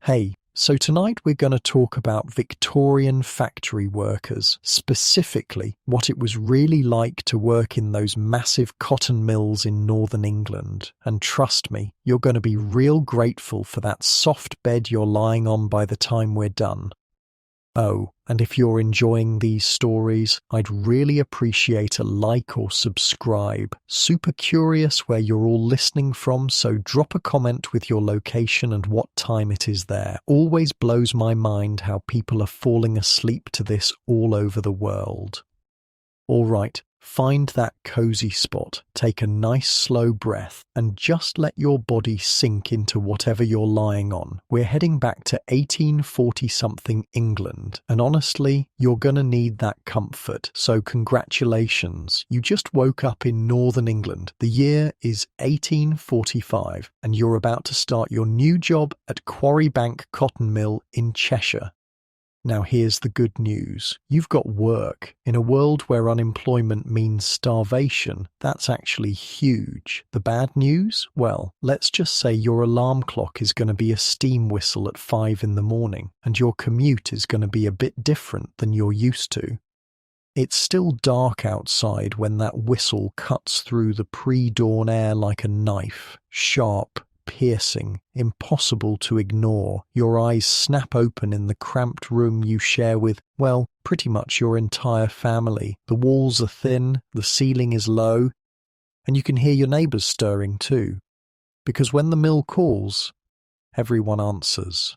Hey, so tonight we're going to talk about Victorian factory workers, specifically what it was really like to work in those massive cotton mills in northern England. And trust me, you're going to be real grateful for that soft bed you're lying on by the time we're done. Oh, and if you're enjoying these stories, I'd really appreciate a like or subscribe. Super curious where you're all listening from, so drop a comment with your location and what time it is there. Always blows my mind how people are falling asleep to this all over the world. All right, find that cozy spot, take a nice slow breath, and just let your body sink into whatever you're lying on. We're heading back to 1840-something England, and honestly, you're gonna need that comfort, so congratulations. You just woke up in northern England. The year is 1845, and you're about to start your new job at Quarry Bank Cotton Mill in Cheshire. Now here's the good news. You've got work. In a world where unemployment means starvation, that's actually huge. The bad news? Well, let's just say your alarm clock is going to be a steam whistle at 5 in the morning, and your commute is going to be a bit different than you're used to. It's still dark outside when that whistle cuts through the pre-dawn air like a knife, sharp, piercing, impossible to ignore. Your eyes snap open in the cramped room you share with, well, pretty much your entire family. The walls are thin, the ceiling is low, and you can hear your neighbours stirring too. Because when the mill calls, everyone answers.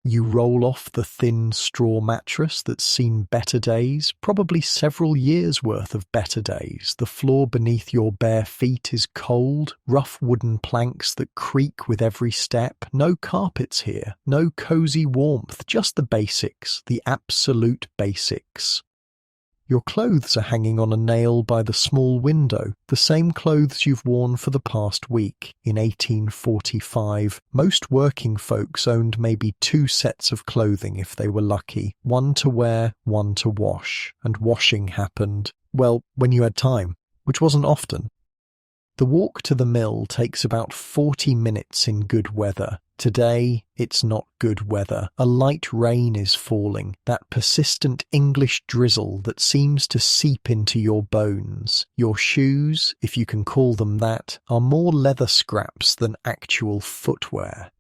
You roll off the thin straw mattress that's seen better days, probably several years' worth of better days. The floor beneath your bare feet is cold, rough wooden planks that creak with every step. No carpets here, no cozy warmth, just the basics, the absolute basics. Your clothes are hanging on a nail by the small window, the same clothes you've worn for the past week. In 1845, most working folks owned maybe 2 sets of clothing if they were lucky, one to wear, one to wash. And washing happened, well, when you had time, which wasn't often. The walk to the mill takes about 40 minutes in good weather. Today, it's not good weather. A light rain is falling, that persistent English drizzle that seems to seep into your bones. Your shoes, if you can call them that, are more leather scraps than actual footwear.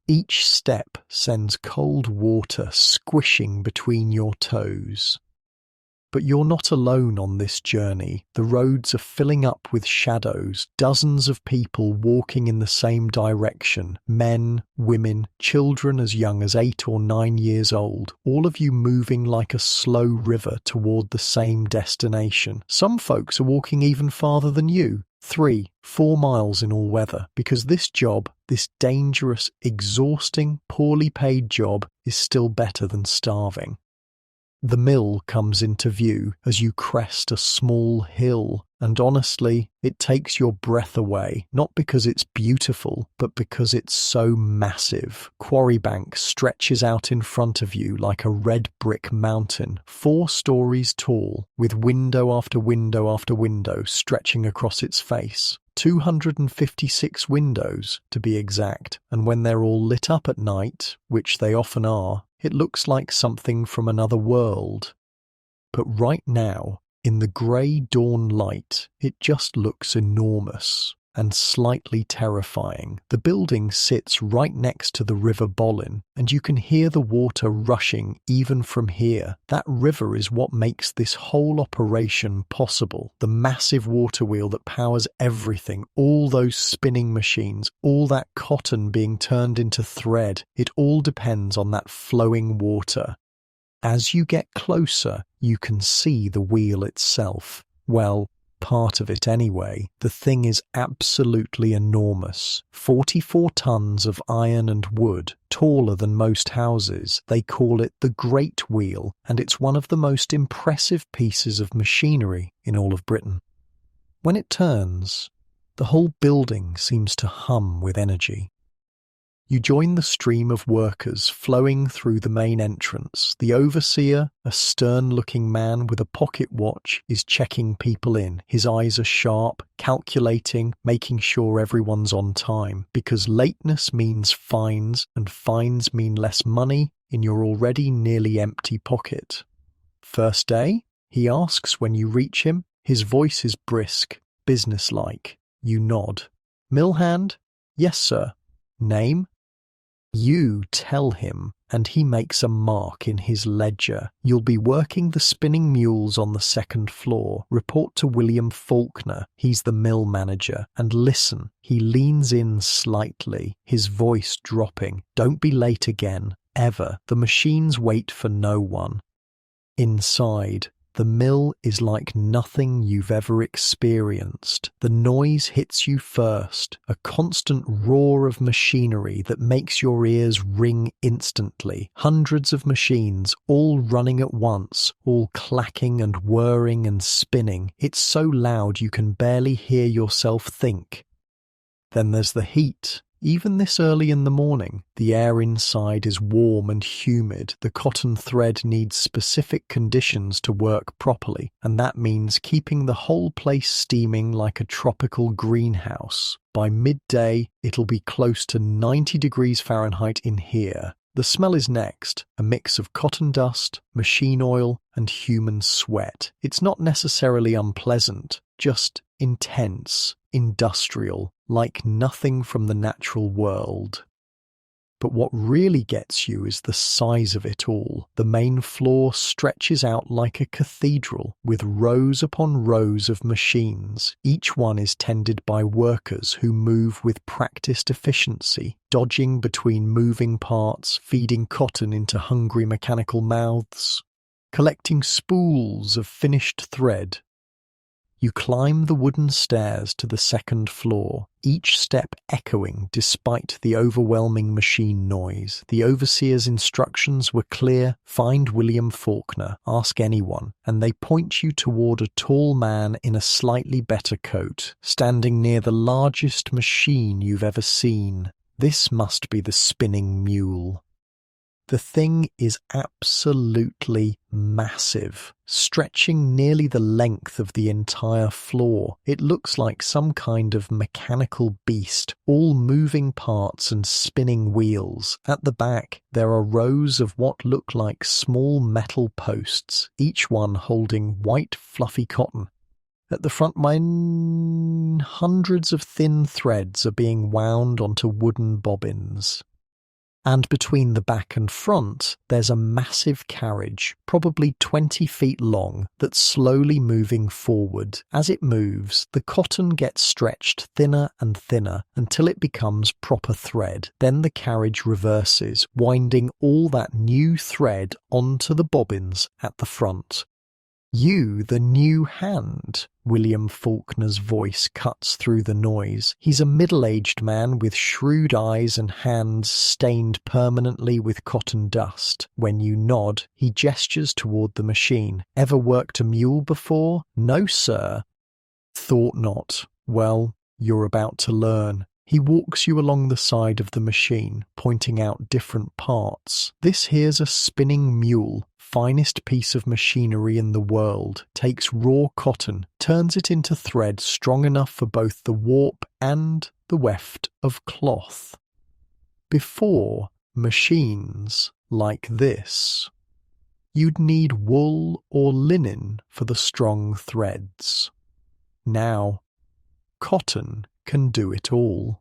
Each step sends cold water squishing between your toes. But you're not alone on this journey. The roads are filling up with shadows, dozens of people walking in the same direction, men, women, children as young as 8 or 9 years old, all of you moving like a slow river toward the same destination. Some folks are walking even farther than you, 3, 4 miles in all weather, because this job, this dangerous, exhausting, poorly paid job, is still better than starving. The mill comes into view as you crest a small hill, and honestly, it takes your breath away, not because it's beautiful, but because it's so massive. Quarry Bank stretches out in front of you like a red brick mountain, 4 stories tall, with window after window after window stretching across its face. 256 windows, to be exact, and when they're all lit up at night, which they often are, it looks like something from another world. But right now, in the grey dawn light, it just looks enormous and slightly terrifying. The building sits right next to the River Bollin, and you can hear the water rushing even from here. That river is what makes this whole operation possible. The massive water wheel that powers everything, all those spinning machines, all that cotton being turned into thread, it all depends on that flowing water. As you get closer, you can see the wheel itself. Well, part of it anyway. The thing is absolutely enormous. 44 tons of iron and wood, taller than most houses. They call it the Great Wheel, and it's one of the most impressive pieces of machinery in all of Britain. When it turns, the whole building seems to hum with energy. You join the stream of workers flowing through the main entrance. The overseer, a stern-looking man with a pocket watch, is checking people in. His eyes are sharp, calculating, making sure everyone's on time, because lateness means fines, and fines mean less money in your already nearly empty pocket. "First day?" he asks when you reach him. His voice is brisk, businesslike. You nod. "Mill hand?" "Yes, sir." "Name?" You tell him, and he makes a mark in his ledger. "You'll be working the spinning mules on the second floor. Report to William Faulkner. He's the mill manager. And listen." He leans in slightly, his voice dropping. "Don't be late again, ever. The machines wait for no one." Inside, the mill is like nothing you've ever experienced. The noise hits you first, a constant roar of machinery that makes your ears ring instantly. Hundreds of machines, all running at once, all clacking and whirring and spinning. It's so loud you can barely hear yourself think. Then there's the heat. Even this early in the morning, the air inside is warm and humid. The cotton thread needs specific conditions to work properly, and that means keeping the whole place steaming like a tropical greenhouse. By midday, it'll be close to 90 degrees Fahrenheit in here. The smell is next, a mix of cotton dust, machine oil, and human sweat. It's not necessarily unpleasant, just intense, industrial, like nothing from the natural world. But what really gets you is the size of it all. The main floor stretches out like a cathedral, with rows upon rows of machines. Each one is tended by workers who move with practiced efficiency, dodging between moving parts, feeding cotton into hungry mechanical mouths, collecting spools of finished thread. You climb the wooden stairs to the second floor, each step echoing despite the overwhelming machine noise. The overseer's instructions were clear: find William Faulkner, ask anyone, and they point you toward a tall man in a slightly better coat, standing near the largest machine you've ever seen. This must be the spinning mule. The thing is absolutely massive, stretching nearly the length of the entire floor. It looks like some kind of mechanical beast, all moving parts and spinning wheels. At the back, there are rows of what look like small metal posts, each one holding white fluffy cotton. At the front, hundreds of thin threads are being wound onto wooden bobbins. And between the back and front, there's a massive carriage, probably 20 feet long, that's slowly moving forward. As it moves, the cotton gets stretched thinner and thinner until it becomes proper thread. Then the carriage reverses, winding all that new thread onto the bobbins at the front. "You, the new hand," William Faulkner's voice cuts through the noise. He's a middle-aged man with shrewd eyes and hands stained permanently with cotton dust. When you nod, he gestures toward the machine. "Ever worked a mule before?" "No, sir." "Thought not. Well, you're about to learn." He walks you along the side of the machine, pointing out different parts. "This here's a spinning mule. Finest piece of machinery in the world. Takes raw cotton, turns it into thread strong enough for both the warp and the weft of cloth. Before, machines like this, you'd need wool or linen for the strong threads. Now, cotton can do it all."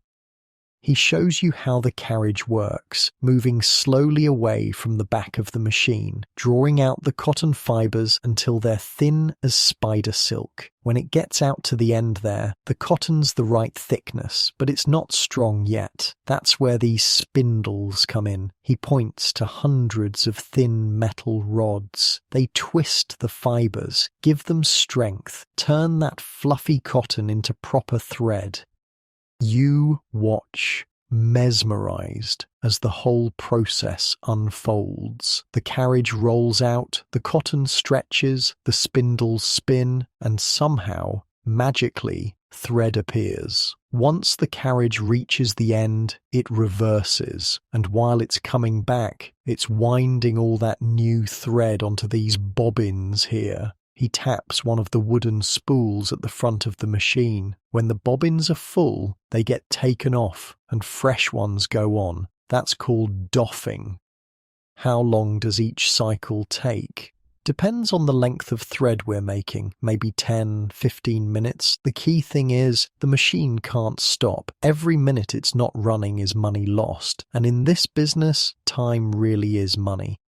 He shows you how the carriage works, moving slowly away from the back of the machine, drawing out the cotton fibers until they're thin as spider silk. When it gets out to the end there, the cotton's the right thickness, but it's not strong yet. That's where these spindles come in. He points to hundreds of thin metal rods. They twist the fibers, give them strength, turn that fluffy cotton into proper thread. You watch, mesmerized, as the whole process unfolds. The carriage rolls out, the cotton stretches, the spindles spin, and somehow, magically, thread appears. Once the carriage reaches the end, it reverses, and while it's coming back, it's winding all that new thread onto these bobbins here. He taps one of the wooden spools at the front of the machine. When the bobbins are full, they get taken off and fresh ones go on. That's called doffing. How long does each cycle take? Depends on the length of thread we're making, maybe 10, 15 minutes. The key thing is the machine can't stop. Every minute it's not running is money lost. And in this business, time really is money.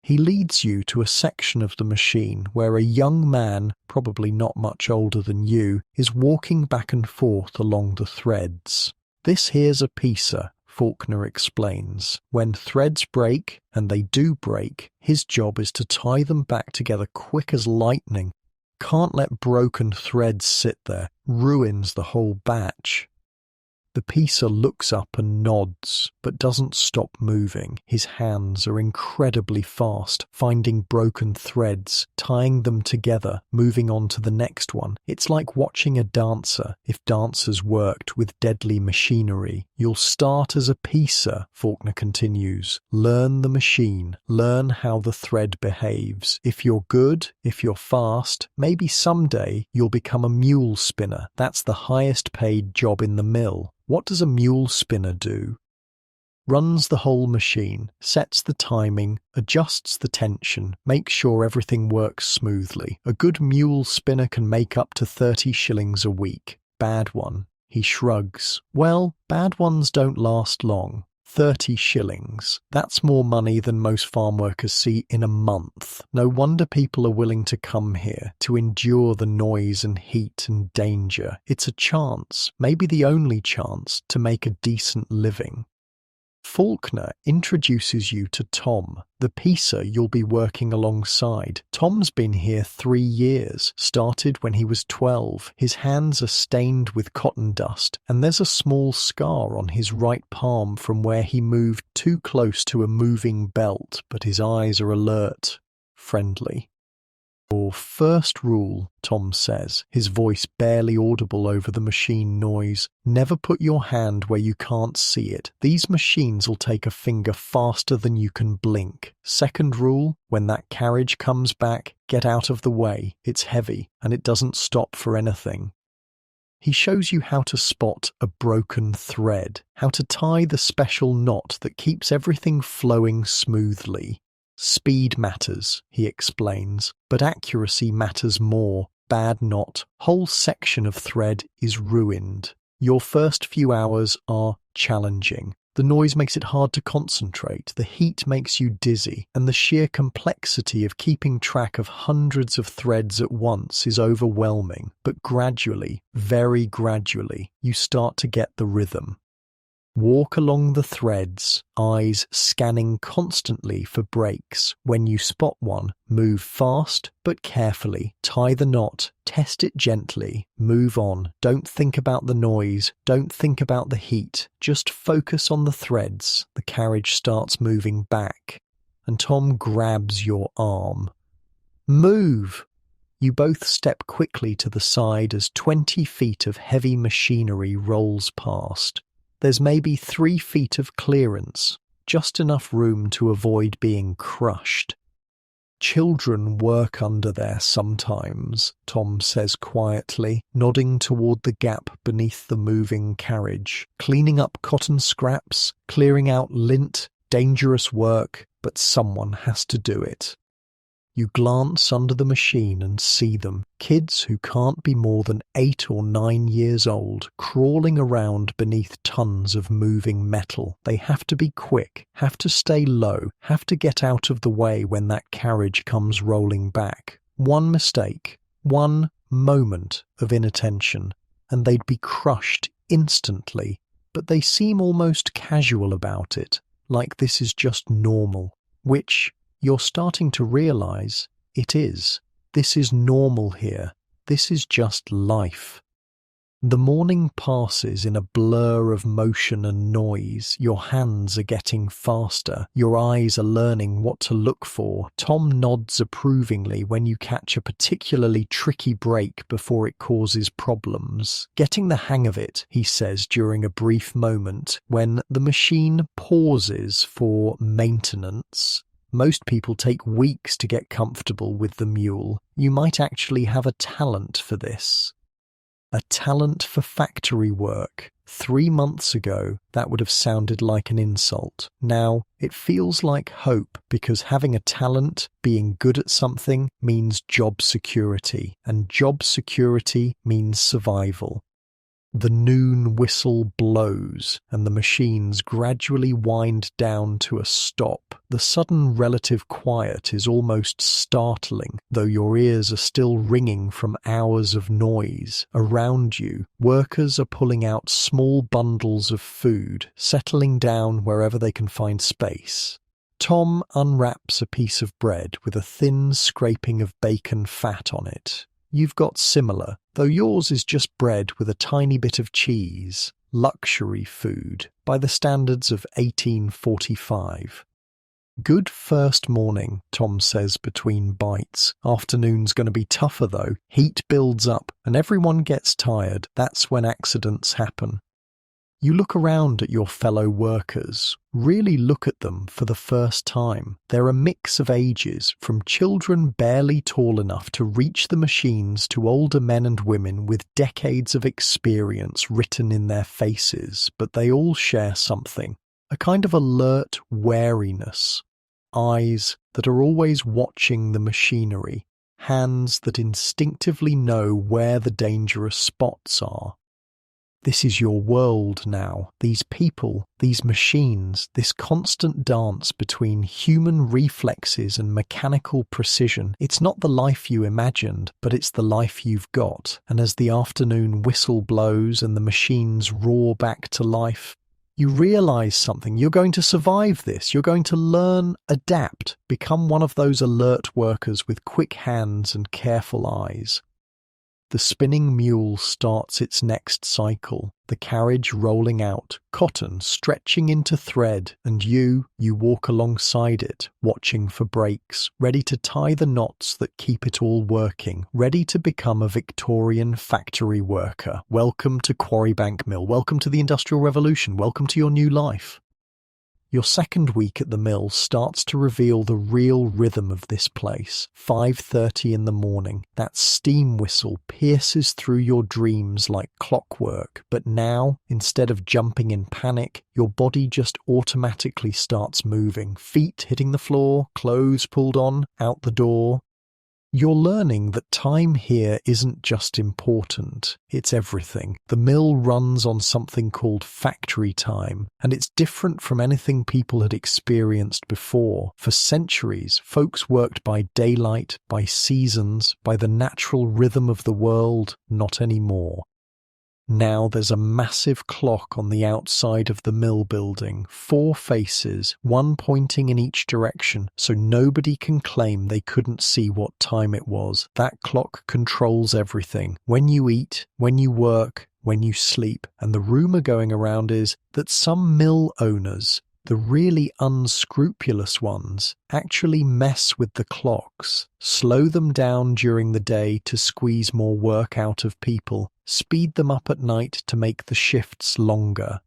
He leads you to a section of the machine where a young man, probably not much older than you, is walking back and forth along the threads. This here's a piecer, Faulkner explains. When threads break, and they do break, his job is to tie them back together quick as lightning. Can't let broken threads sit there, ruins the whole batch. The piecer looks up and nods, but doesn't stop moving. His hands are incredibly fast, finding broken threads, tying them together, moving on to the next one. It's like watching a dancer, if dancers worked with deadly machinery. You'll start as a piecer, Faulkner continues. Learn the machine, learn how the thread behaves. If you're good, if you're fast, maybe someday you'll become a mule spinner. That's the highest paid job in the mill. What does a mule spinner do? Runs the whole machine, sets the timing, adjusts the tension, makes sure everything works smoothly. A good mule spinner can make up to 30 shillings a week. Bad one. He shrugs. Well, bad ones don't last long. 30 shillings. That's more money than most farm workers see in a month. No wonder people are willing to come here, to endure the noise and heat and danger. It's a chance, maybe the only chance, to make a decent living. Faulkner introduces you to Tom, the piecer you'll be working alongside. Tom's been here 3 years, started when he was 12. His hands are stained with cotton dust, and there's a small scar on his right palm from where he moved too close to a moving belt, but his eyes are alert, friendly. Your first rule, Tom says, his voice barely audible over the machine noise. Never put your hand where you can't see it. These machines will take a finger faster than you can blink. Second rule, when that carriage comes back, get out of the way. It's heavy, and it doesn't stop for anything. He shows you how to spot a broken thread, how to tie the special knot that keeps everything flowing smoothly. Speed matters, he explains, but accuracy matters more. Bad knot, whole section of thread is ruined. Your first few hours are challenging. The noise makes it hard to concentrate, the heat makes you dizzy, and the sheer complexity of keeping track of hundreds of threads at once is overwhelming. But gradually, very gradually, you start to get the rhythm. Walk along the threads, eyes scanning constantly for breaks. When you spot one, move fast but carefully. Tie the knot, test it gently, move on. Don't think about the noise, don't think about the heat. Just focus on the threads. The carriage starts moving back, and Tom grabs your arm. Move! You both step quickly to the side as 20 feet of heavy machinery rolls past. There's maybe 3 feet of clearance, just enough room to avoid being crushed. Children work under there sometimes, Tom says quietly, nodding toward the gap beneath the moving carriage. Cleaning up cotton scraps, clearing out lint, dangerous work, but someone has to do it. You glance under the machine and see them, kids who can't be more than 8 or 9 years old, crawling around beneath tons of moving metal. They have to be quick, have to stay low, have to get out of the way when that carriage comes rolling back. One mistake, one moment of inattention, and they'd be crushed instantly. But they seem almost casual about it, like this is just normal, which you're starting to realize it is. This is normal here. This is just life. The morning passes in a blur of motion and noise. Your hands are getting faster. Your eyes are learning what to look for. Tom nods approvingly when you catch a particularly tricky break before it causes problems. Getting the hang of it, he says during a brief moment when the machine pauses for maintenance. Most people take weeks to get comfortable with the mule. You might actually have a talent for this. A talent for factory work. 3 months ago, that would have sounded like an insult. Now, it feels like hope because having a talent, being good at something, means job security, and job security means survival. The noon whistle blows, and the machines gradually wind down to a stop. The sudden relative quiet is almost startling, though your ears are still ringing from hours of noise. Around you, workers are pulling out small bundles of food, settling down wherever they can find space. Tom unwraps a piece of bread with a thin scraping of bacon fat on it. You've got similar, though yours is just bread with a tiny bit of cheese. Luxury food, by the standards of 1845. Good first morning, Tom says between bites. Afternoon's going to be tougher though. Heat builds up and everyone gets tired. That's when accidents happen. You look around at your fellow workers, really look at them for the first time. They're a mix of ages, from children barely tall enough to reach the machines to older men and women with decades of experience written in their faces, but they all share something, a kind of alert wariness, eyes that are always watching the machinery, hands that instinctively know where the dangerous spots are. This is your world now, these people, these machines, this constant dance between human reflexes and mechanical precision. It's not the life you imagined, but it's the life you've got. And as the afternoon whistle blows and the machines roar back to life, you realize something. You're going to survive this. You're going to learn, adapt, become one of those alert workers with quick hands and careful eyes. The spinning mule starts its next cycle, the carriage rolling out, cotton stretching into thread, and you walk alongside it, watching for breaks, ready to tie the knots that keep it all working, ready to become a Victorian factory worker. Welcome to Quarrybank Mill. Welcome to the Industrial Revolution. Welcome to your new life. Your second week at the mill starts to reveal the real rhythm of this place. 5:30 in the morning. That steam whistle pierces through your dreams like clockwork. But now, instead of jumping in panic, your body just automatically starts moving. Feet hitting the floor, clothes pulled on, out the door. You're learning that time here isn't just important, it's everything. The mill runs on something called factory time, and it's different from anything people had experienced before. For centuries, folks worked by daylight, by seasons, by the natural rhythm of the world. Not anymore. Now there's a massive clock on the outside of the mill building, 4 faces, one pointing in each direction, so nobody can claim they couldn't see what time it was. That clock controls everything. When you eat, when you work, when you sleep. And the rumour going around is that some mill owners, the really unscrupulous ones, actually mess with the clocks, slow them down during the day to squeeze more work out of people, speed them up at night to make the shifts longer.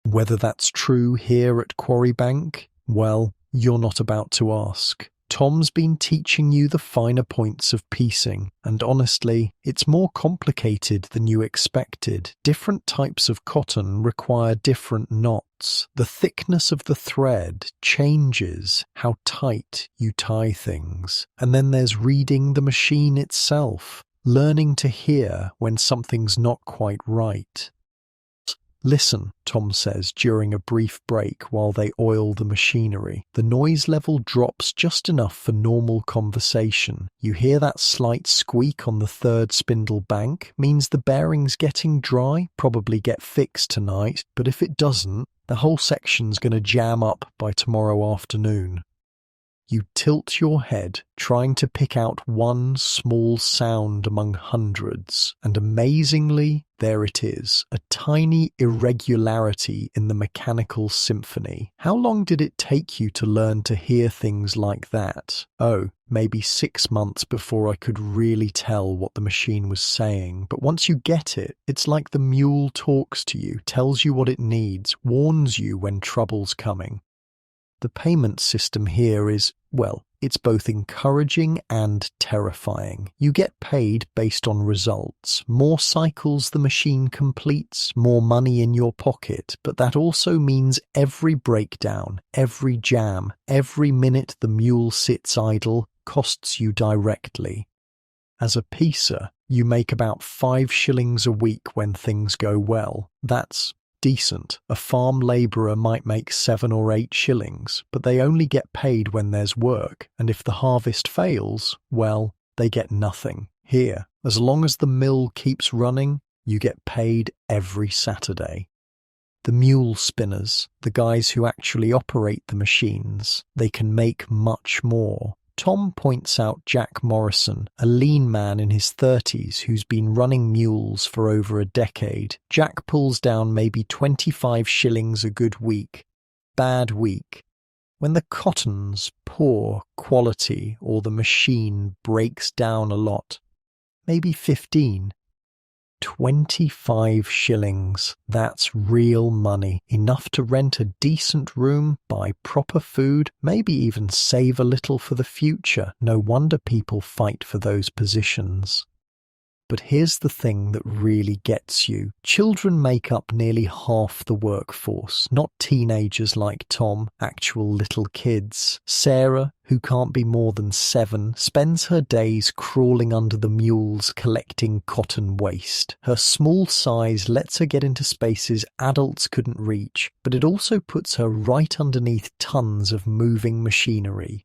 Whether that's true here at Quarrybank? Well, you're not about to ask. Tom's been teaching you the finer points of piecing, and honestly, it's more complicated than you expected. Different types of cotton require different knots. The thickness of the thread changes how tight you tie things. And then there's reading the machine itself, learning to hear when something's not quite right. Listen, Tom says during a brief break while they oil the machinery. The noise level drops just enough for normal conversation. You hear that slight squeak on the third spindle bank, means the bearing's getting dry, probably get fixed tonight, but if it doesn't, the whole section's going to jam up by tomorrow afternoon. You tilt your head, trying to pick out one small sound among hundreds, and amazingly, there it is, a tiny irregularity in the mechanical symphony. How long did it take you to learn to hear things like that? Oh, maybe 6 months before I could really tell what the machine was saying. But once you get it, it's like the mule talks to you, tells you what it needs, warns you when trouble's coming. The payment system here is, well, it's both encouraging and terrifying. You get paid based on results. More cycles the machine completes, more money in your pocket, but that also means every breakdown, every jam, every minute the mule sits idle costs you directly. As a piecer, you make about 5 shillings a week when things go well. That's decent. A farm labourer might make 7 or 8 shillings, but they only get paid when there's work, and if the harvest fails, well, they get nothing. Here, as long as the mill keeps running, you get paid every Saturday. The mule spinners, the guys who actually operate the machines, they can make much more. Tom points out Jack Morrison, a lean man in his 30s who's been running mules for over a decade. Jack pulls down maybe 25 shillings a good week. Bad week. When the cotton's poor quality or the machine breaks down a lot, maybe 15. 25 shillings. That's real money. Enough to rent a decent room, buy proper food, maybe even save a little for the future. No wonder people fight for those positions. But here's the thing that really gets you. Children make up nearly half the workforce, not teenagers like Tom, actual little kids. Sarah, who can't be more than 7, spends her days crawling under the mules collecting cotton waste. Her small size lets her get into spaces adults couldn't reach, but it also puts her right underneath tons of moving machinery.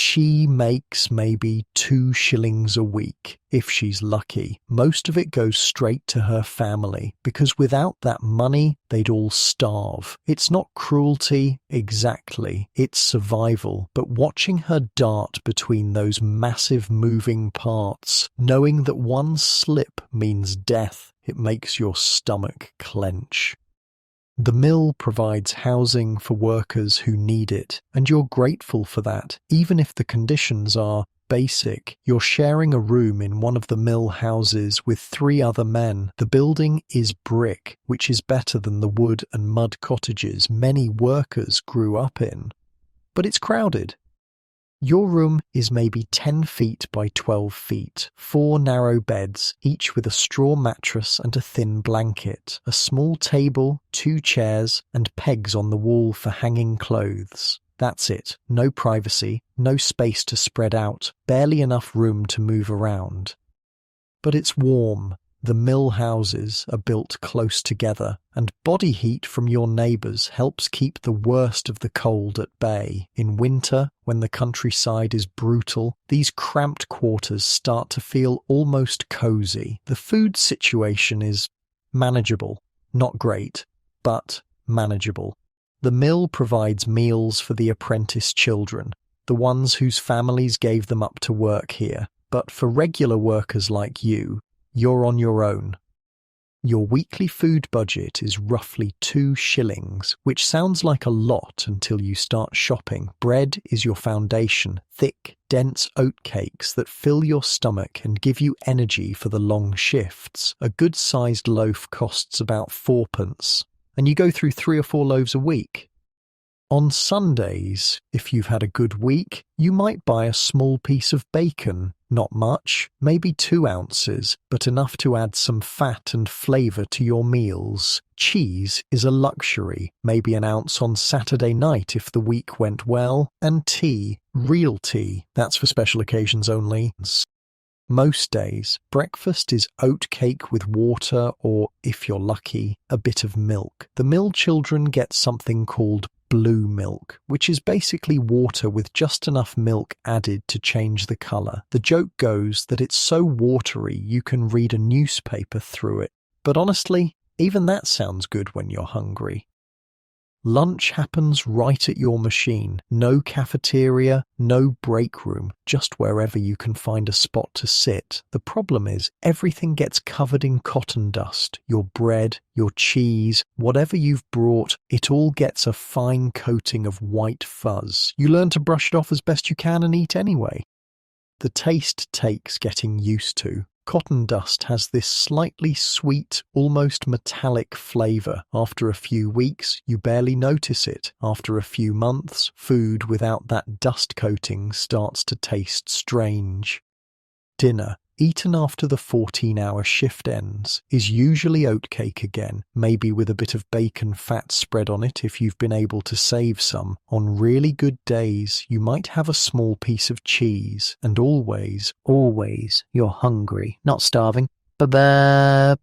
She makes maybe 2 shillings a week, if she's lucky. Most of it goes straight to her family, because without that money, they'd all starve. It's not cruelty, exactly. It's survival. But watching her dart between those massive moving parts, knowing that one slip means death, it makes your stomach clench. The mill provides housing for workers who need it, and you're grateful for that, even if the conditions are basic. You're sharing a room in one of the mill houses with 3 other men. The building is brick, which is better than the wood and mud cottages many workers grew up in. But it's crowded. Your room is maybe 10 feet by 12 feet, 4 narrow beds, each with a straw mattress and a thin blanket, a small table, 2 chairs, and pegs on the wall for hanging clothes. That's it. No privacy, no space to spread out, barely enough room to move around. But it's warm. The mill houses are built close together, and body heat from your neighbours helps keep the worst of the cold at bay. In winter, when the countryside is brutal, these cramped quarters start to feel almost cosy. The food situation is manageable. Not great, but manageable. The mill provides meals for the apprentice children, the ones whose families gave them up to work here. But for regular workers like you, you're on your own. Your weekly food budget is roughly 2 shillings, which sounds like a lot until you start shopping. Bread is your foundation, thick, dense oatcakes that fill your stomach and give you energy for the long shifts. A good-sized loaf costs about 4p, and you go through 3 or 4 loaves a week. On Sundays, if you've had a good week, you might buy a small piece of bacon. Not much, maybe 2 ounces, but enough to add some fat and flavour to your meals. Cheese is a luxury, maybe an ounce on Saturday night if the week went well. And tea, real tea, that's for special occasions only. Most days, breakfast is oatcake with water or, if you're lucky, a bit of milk. The mill children get something called blue milk, which is basically water with just enough milk added to change the colour. The joke goes that it's so watery you can read a newspaper through it. But honestly, even that sounds good when you're hungry. Lunch happens right at your machine. No cafeteria, no break room, just wherever you can find a spot to sit. The problem is, everything gets covered in cotton dust. Your bread, your cheese, whatever you've brought, it all gets a fine coating of white fuzz. You learn to brush it off as best you can and eat anyway. The taste takes getting used to. Cotton dust has this slightly sweet, almost metallic flavour. After a few weeks, you barely notice it. After a few months, food without that dust coating starts to taste strange. Dinner, eaten after the 14-hour shift ends, is usually oatcake again, maybe with a bit of bacon fat spread on it if you've been able to save some. On really good days, you might have a small piece of cheese, and always, you're hungry, not starving. The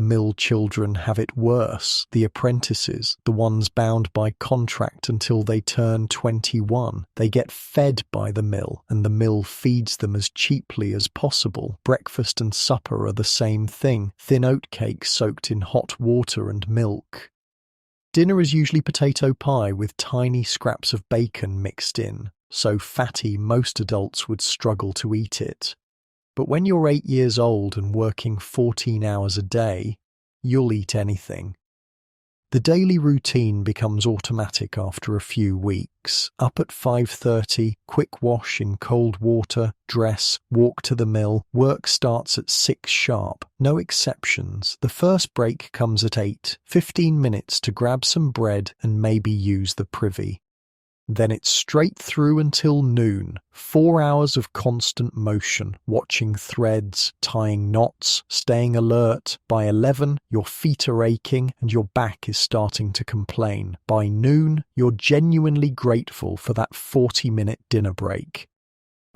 mill children have it worse. The apprentices, the ones bound by contract until they turn 21, they get fed by the mill, and the mill feeds them as cheaply as possible. Breakfast and supper are the same thing, thin oatcake soaked in hot water and milk. Dinner is usually potato pie with tiny scraps of bacon mixed in, so fatty most adults would struggle to eat it. But when you're 8 years old and working 14 hours a day, you'll eat anything. The daily routine becomes automatic after a few weeks. Up at 5:30, quick wash in cold water, dress, walk to the mill. Work starts at 6 sharp. No exceptions. The first break comes at 8. 15 minutes to grab some bread and maybe use the privy. Then it's straight through until noon. 4 hours of constant motion, watching threads, tying knots, staying alert. By 11, your feet are aching and your back is starting to complain. By noon, you're genuinely grateful for that 40-minute dinner break.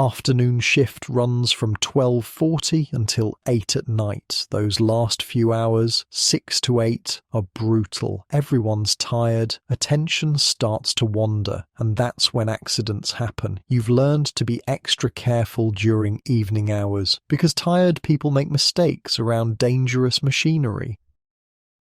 Afternoon shift runs from 12:40 until 8 at night. Those last few hours, 6 to 8, are brutal. Everyone's tired, attention starts to wander, and that's when accidents happen. You've learned to be extra careful during evening hours, because tired people make mistakes around dangerous machinery.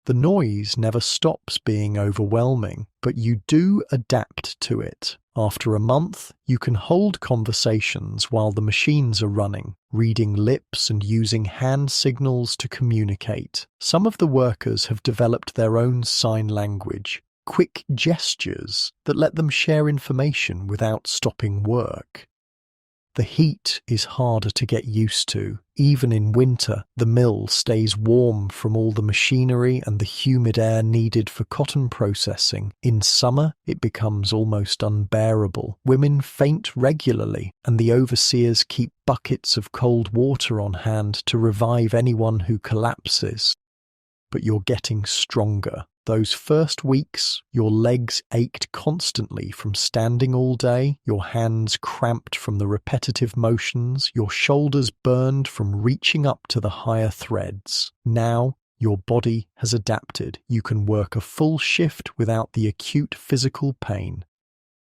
The noise never stops being overwhelming, but you do adapt to it. After a month, you can hold conversations while the machines are running, reading lips and using hand signals to communicate. Some of the workers have developed their own sign language, quick gestures that let them share information without stopping work. The heat is harder to get used to. Even in winter, the mill stays warm from all the machinery and the humid air needed for cotton processing. In summer, it becomes almost unbearable. Women faint regularly, and the overseers keep buckets of cold water on hand to revive anyone who collapses. But you're getting stronger. Those first weeks, your legs ached constantly from standing all day, your hands cramped from the repetitive motions, your shoulders burned from reaching up to the higher threads. Now, your body has adapted. You can work a full shift without the acute physical pain.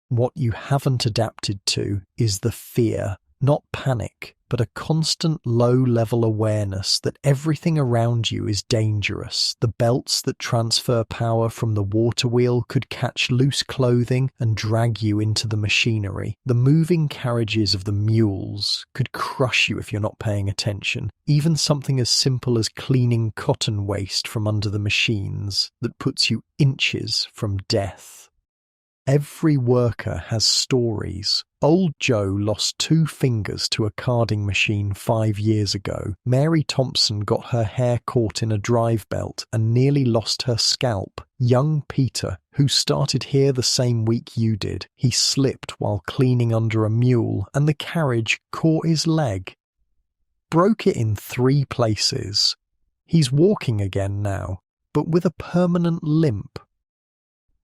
What you haven't adapted to is the fear, not panic, but a constant low-level awareness that everything around you is dangerous. The belts that transfer power from the water wheel could catch loose clothing and drag you into the machinery. The moving carriages of the mules could crush you if you're not paying attention. Even something as simple as cleaning cotton waste from under the machines that puts you inches from death. Every worker has stories. Old Joe lost 2 fingers to a carding machine 5 years ago. Mary Thompson got her hair caught in a drive belt and nearly lost her scalp. Young Peter, who started here the same week you did, he slipped while cleaning under a mule and the carriage caught his leg. Broke it in 3 places. He's walking again now, but with a permanent limp.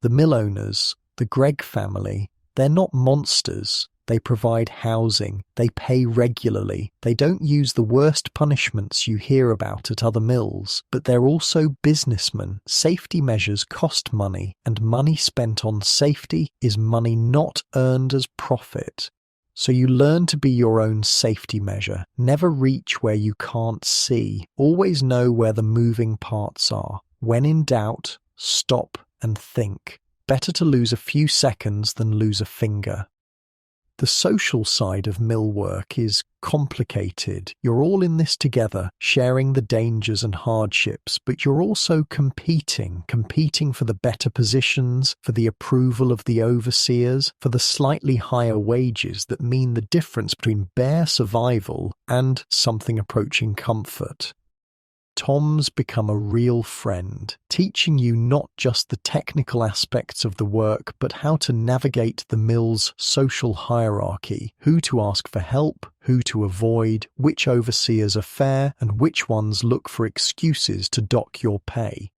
The mill owners, the Gregg family, they're not monsters. They provide housing. They pay regularly. They don't use the worst punishments you hear about at other mills, but they're also businessmen. Safety measures cost money, and money spent on safety is money not earned as profit. So you learn to be your own safety measure. Never reach where you can't see. Always know where the moving parts are. When in doubt, stop and think. Better to lose a few seconds than lose a finger. The social side of mill work is complicated. You're all in this together, sharing the dangers and hardships, but you're also competing for the better positions, for the approval of the overseers, for the slightly higher wages that mean the difference between bare survival and something approaching comfort. Tom's become a real friend, teaching you not just the technical aspects of the work, but how to navigate the mill's social hierarchy, who to ask for help, who to avoid, which overseers are fair, and which ones look for excuses to dock your pay.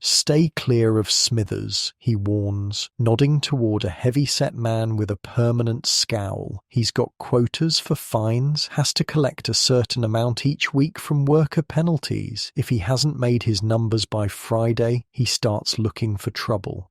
Stay clear of Smithers, he warns, nodding toward a heavy-set man with a permanent scowl. He's got quotas for fines, has to collect a certain amount each week from worker penalties. If he hasn't made his numbers by Friday, he starts looking for trouble.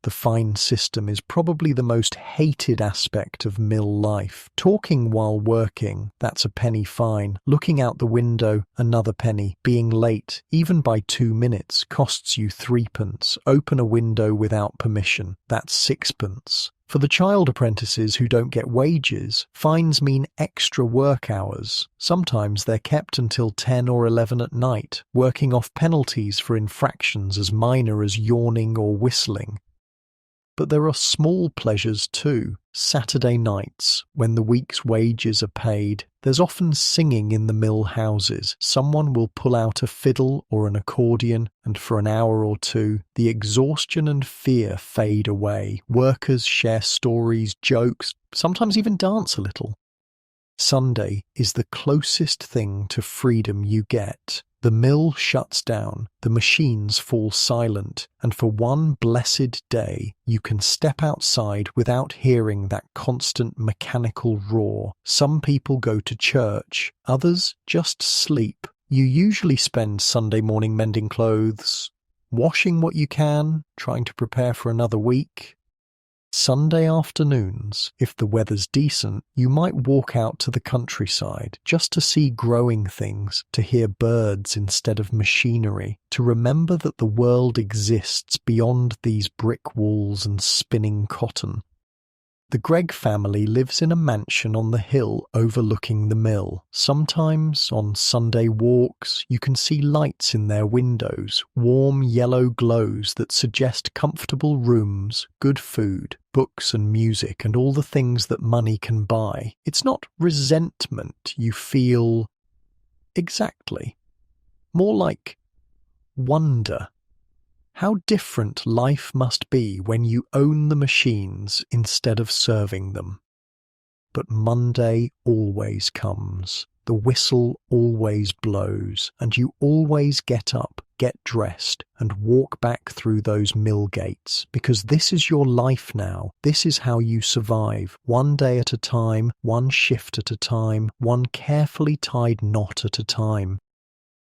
The fine system is probably the most hated aspect of mill life. Talking while working, that's a penny fine. Looking out the window, another penny. Being late, even by 2 minutes, costs you 3p. Open a window without permission, that's 6p. For the child apprentices who don't get wages, fines mean extra work hours. Sometimes they're kept until 10 or 11 at night, working off penalties for infractions as minor as yawning or whistling. But there are small pleasures too. Saturday nights, when the week's wages are paid, there's often singing in the mill houses. Someone will pull out a fiddle or an accordion, and for an hour or two, the exhaustion and fear fade away. Workers share stories, jokes, sometimes even dance a little. Sunday is the closest thing to freedom you get. The mill shuts down, the machines fall silent, and for one blessed day you can step outside without hearing that constant mechanical roar. Some people go to church, others just sleep. You usually spend Sunday morning mending clothes, washing what you can, trying to prepare for another week. Sunday afternoons, if the weather's decent, you might walk out to the countryside just to see growing things, to hear birds instead of machinery, to remember that the world exists beyond these brick walls and spinning cotton. The Gregg family lives in a mansion on the hill overlooking the mill. Sometimes, on Sunday walks, you can see lights in their windows, warm yellow glows that suggest comfortable rooms, good food, books and music, and all the things that money can buy. It's not resentment you feel exactly. More like wonder. How different life must be when you own the machines instead of serving them. But Monday always comes. The whistle always blows, and you always get up, get dressed, and walk back through those mill gates, because this is your life now. This is how you survive, one day at a time, one shift at a time, one carefully tied knot at a time.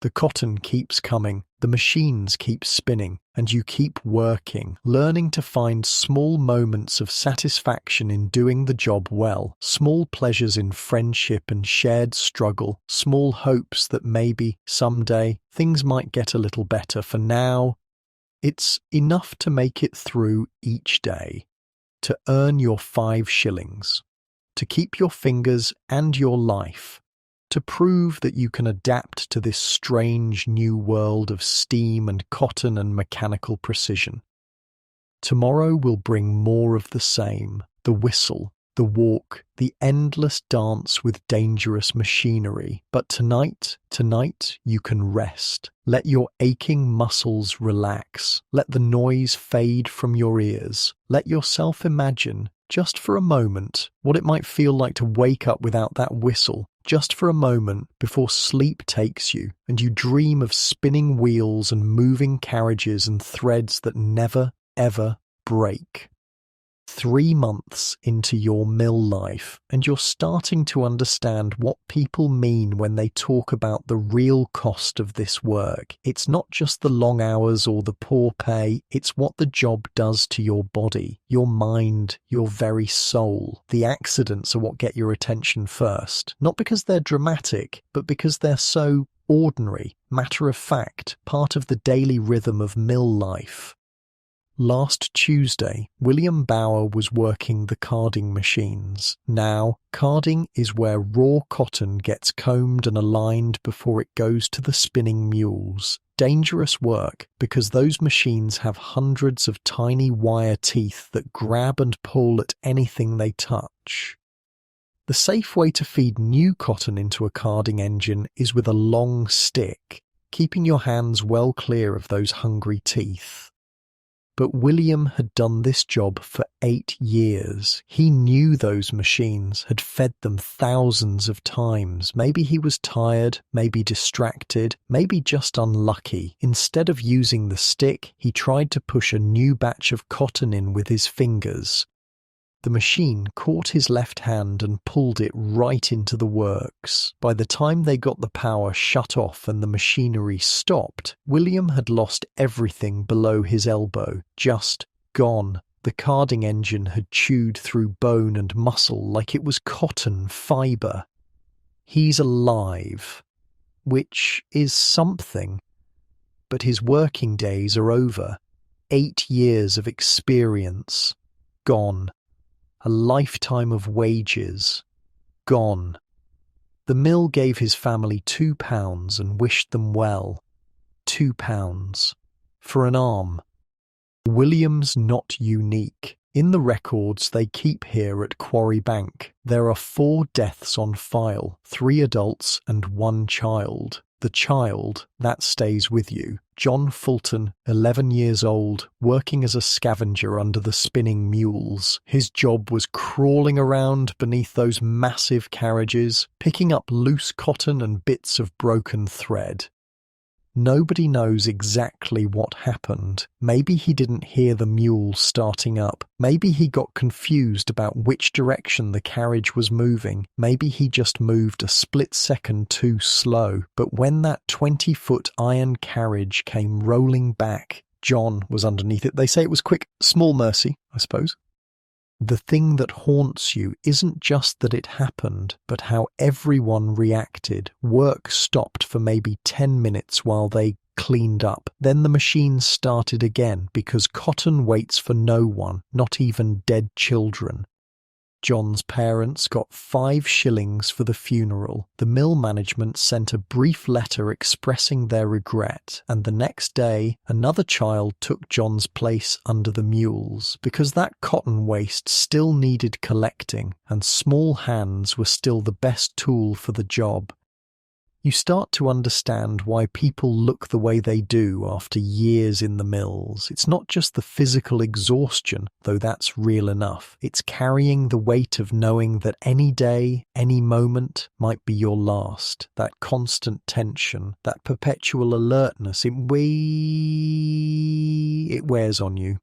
The cotton keeps coming, the machines keep spinning, and you keep working, learning to find small moments of satisfaction in doing the job well, small pleasures in friendship and shared struggle, small hopes that maybe, someday, things might get a little better. For now, it's enough to make it through each day, to earn your 5 shillings, to keep your fingers and your life, to prove that you can adapt to this strange new world of steam and cotton and mechanical precision. Tomorrow will bring more of the same, the whistle, the walk, the endless dance with dangerous machinery. But tonight, you can rest. Let your aching muscles relax. Let the noise fade from your ears. Let yourself imagine, just for a moment, what it might feel like to wake up without that whistle, just for a moment before sleep takes you and you dream of spinning wheels and moving carriages and threads that never, ever break. 3 months into your mill life, and you're starting to understand what people mean when they talk about the real cost of this work. It's not just the long hours or the poor pay, it's what the job does to your body, your mind, your very soul. The accidents are what get your attention first, not because they're dramatic, but because they're so ordinary, matter of fact, part of the daily rhythm of mill life. Last Tuesday, William Bower was working the carding machines. Now, carding is where raw cotton gets combed and aligned before it goes to the spinning mules. Dangerous work because those machines have hundreds of tiny wire teeth that grab and pull at anything they touch. The safe way to feed new cotton into a carding engine is with a long stick, keeping your hands well clear of those hungry teeth. But William had done this job for 8 years. He knew those machines, had fed them thousands of times. Maybe he was tired, maybe distracted, maybe just unlucky. Instead of using the stick, he tried to push a new batch of cotton in with his fingers. The machine caught his left hand and pulled it right into the works. By the time they got the power shut off and the machinery stopped, William had lost everything below his elbow, just gone. The carding engine had chewed through bone and muscle like it was cotton fibre. He's alive, which is something. But his working days are over. 8 years of experience, gone. A lifetime of wages, gone. The mill gave his family £2 and wished them well. £2 for an arm. William's not unique. In the records they keep here at Quarry Bank, there are 4 deaths on file, 3 adults and 1 child. The child, that stays with you. John Fulton, 11 years old, working as a scavenger under the spinning mules. His job was crawling around beneath those massive carriages, picking up loose cotton and bits of broken thread. Nobody knows exactly what happened. Maybe he didn't hear the mule starting up. Maybe he got confused about which direction the carriage was moving. Maybe he just moved a split second too slow. But when that 20-foot iron carriage came rolling back, John was underneath it. They say it was quick. Small mercy, I suppose. The thing that haunts you isn't just that it happened, but how everyone reacted. Work stopped for maybe 10 minutes while they cleaned up. Then the machine started again because cotton waits for no one, not even dead children. John's parents got 5 shillings for the funeral. The mill management sent a brief letter expressing their regret, and the next day another child took John's place under the mules, because that cotton waste still needed collecting, and small hands were still the best tool for the job. You start to understand why people look the way they do after years in the mills. It's not just the physical exhaustion, though that's real enough. It's carrying the weight of knowing that any day, any moment might be your last. That constant tension, that perpetual alertness, it wears on you.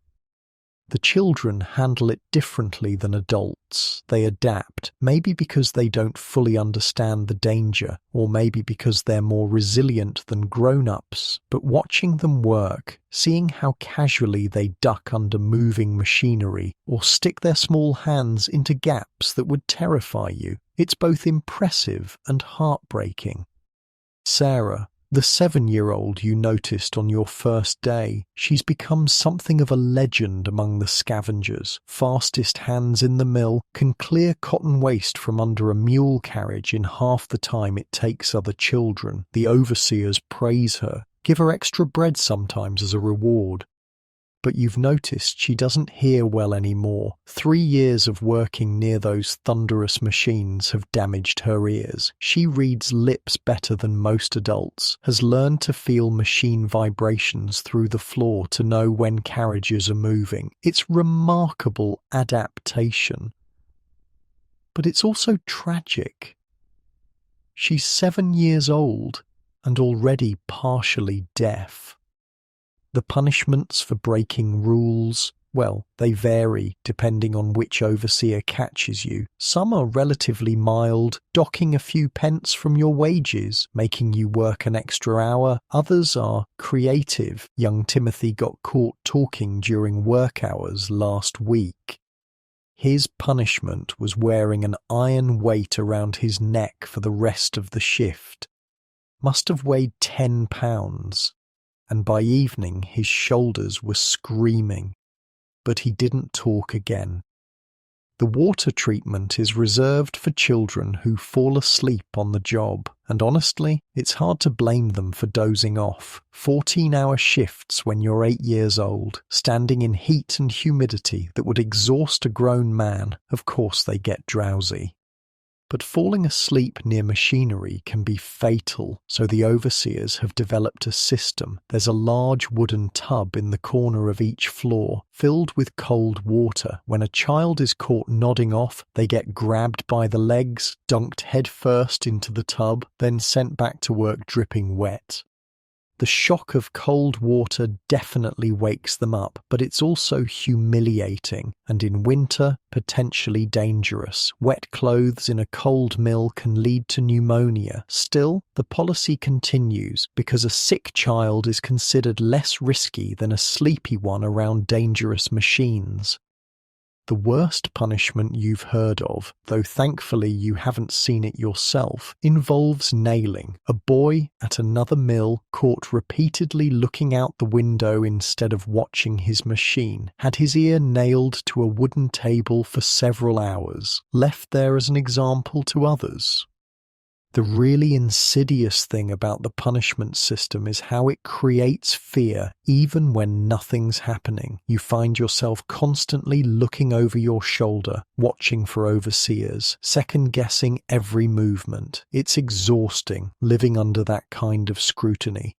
The children handle it differently than adults. They adapt, maybe because they don't fully understand the danger, or maybe because they're more resilient than grown-ups. But watching them work, seeing how casually they duck under moving machinery, or stick their small hands into gaps that would terrify you, it's both impressive and heartbreaking. Sarah, the 7-year-old you noticed on your first day, she's become something of a legend among the scavengers. Fastest hands in the mill, can clear cotton waste from under a mule carriage in half the time it takes other children. The overseers praise her, give her extra bread sometimes as a reward. But you've noticed she doesn't hear well anymore. 3 years of working near those thunderous machines have damaged her ears. She reads lips better than most adults, has learned to feel machine vibrations through the floor to know when carriages are moving. It's remarkable adaptation. But it's also tragic. She's 7 years old and already partially deaf. The punishments for breaking rules, Well, they vary depending on which overseer catches you. Some are relatively mild, docking a few pence from your wages, making you work an extra hour. Others are creative. Young Timothy got caught talking during work hours last week. His punishment was wearing an iron weight around his neck for the rest of the shift. Must have weighed 10 pounds, and by evening his shoulders were screaming. But he didn't talk again. The water treatment is reserved for children who fall asleep on the job, and honestly, it's hard to blame them for dozing off. 14-hour shifts when you're 8 years old, standing in heat and humidity that would exhaust a grown man. Of course they get drowsy. But falling asleep near machinery can be fatal, so the overseers have developed a system. There's a large wooden tub in the corner of each floor, filled with cold water. When a child is caught nodding off, they get grabbed by the legs, dunked headfirst into the tub, then sent back to work dripping wet. The shock of cold water definitely wakes them up, but it's also humiliating, and in winter, potentially dangerous. Wet clothes in a cold mill can lead to pneumonia. Still, the policy continues because a sick child is considered less risky than a sleepy one around dangerous machines. The worst punishment you've heard of, though thankfully you haven't seen it yourself, involves nailing. A boy at another mill, caught repeatedly looking out the window instead of watching his machine, had his ear nailed to a wooden table for several hours, left there as an example to others. The really insidious thing about the punishment system is how it creates fear even when nothing's happening. You find yourself constantly looking over your shoulder, watching for overseers, second-guessing every movement. It's exhausting living under that kind of scrutiny.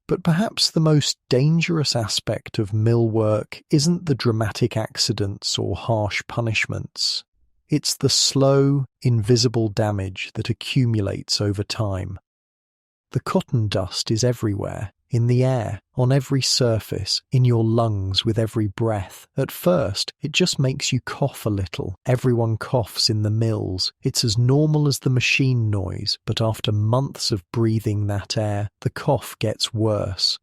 But perhaps the most dangerous aspect of mill work isn't the dramatic accidents or harsh punishments. It's the slow, invisible damage that accumulates over time. The cotton dust is everywhere, in the air, on every surface, in your lungs with every breath. At first, it just makes you cough a little. Everyone coughs in the mills. It's as normal as the machine noise, but after months of breathing that air, the cough gets worse.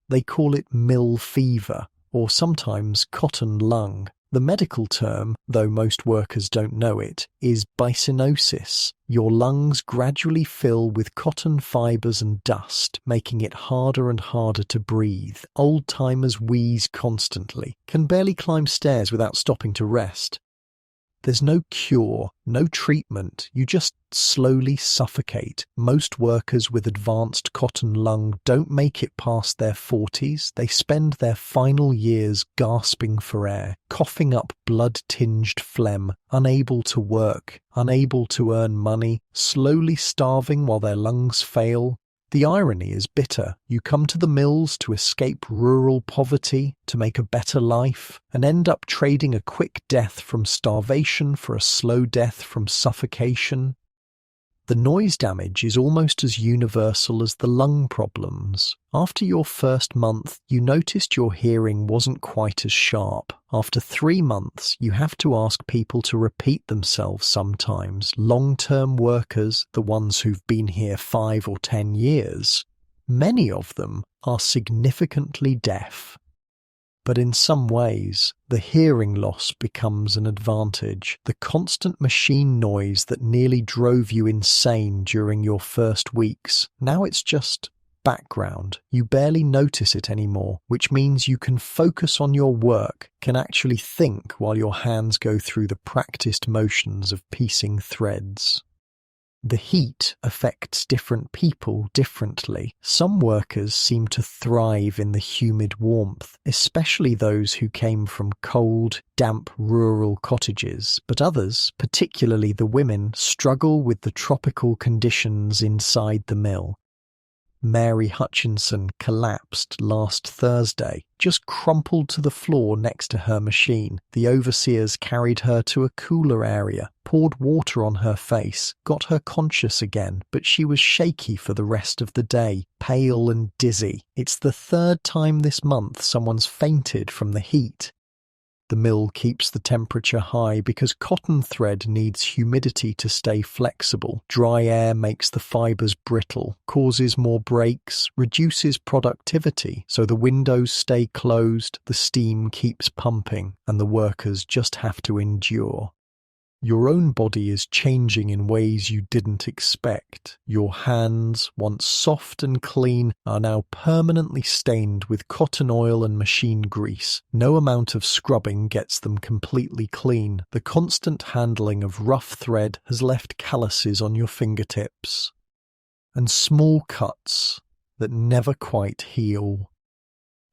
They call it mill fever, or sometimes cotton lung. The medical term, though most workers don't know it, is bicyanosis. Your lungs gradually fill with cotton fibres and dust, making it harder and harder to breathe. Old-timers wheeze constantly, can barely climb stairs without stopping to rest. There's no cure, no treatment, you just slowly suffocate. Most workers with advanced cotton lung don't make it past their 40s. They spend their final years gasping for air, coughing up blood-tinged phlegm, unable to work, unable to earn money, slowly starving while their lungs fail. The irony is bitter. You come to the mills to escape rural poverty, to make a better life, and end up trading a quick death from starvation for a slow death from suffocation. The noise damage is almost as universal as the lung problems. After your first month, you noticed your hearing wasn't quite as sharp. After 3 months, you have to ask people to repeat themselves sometimes. Long-term workers, the ones who've been here 5 or 10 years, many of them are significantly deaf. But in some ways, the hearing loss becomes an advantage. The constant machine noise that nearly drove you insane during your first weeks, now it's just background. You barely notice it anymore, which means you can focus on your work, can actually think while your hands go through the practiced motions of piecing threads. The heat affects different people differently. Some workers seem to thrive in the humid warmth, especially those who came from cold, damp rural cottages, but others, particularly the women, struggle with the tropical conditions inside the mill. Mary Hutchinson collapsed last Thursday, just crumpled to the floor next to her machine. The overseers carried her to a cooler area, poured water on her face, got her conscious again, but she was shaky for the rest of the day, pale and dizzy. It's the 3rd time this month someone's fainted from the heat. The mill keeps the temperature high because cotton thread needs humidity to stay flexible. Dry air makes the fibers brittle, causes more breaks, reduces productivity, so the windows stay closed, the steam keeps pumping, and the workers just have to endure. Your own body is changing in ways you didn't expect. Your hands, once soft and clean, are now permanently stained with cotton oil and machine grease. No amount of scrubbing gets them completely clean. The constant handling of rough thread has left calluses on your fingertips. And small cuts that never quite heal.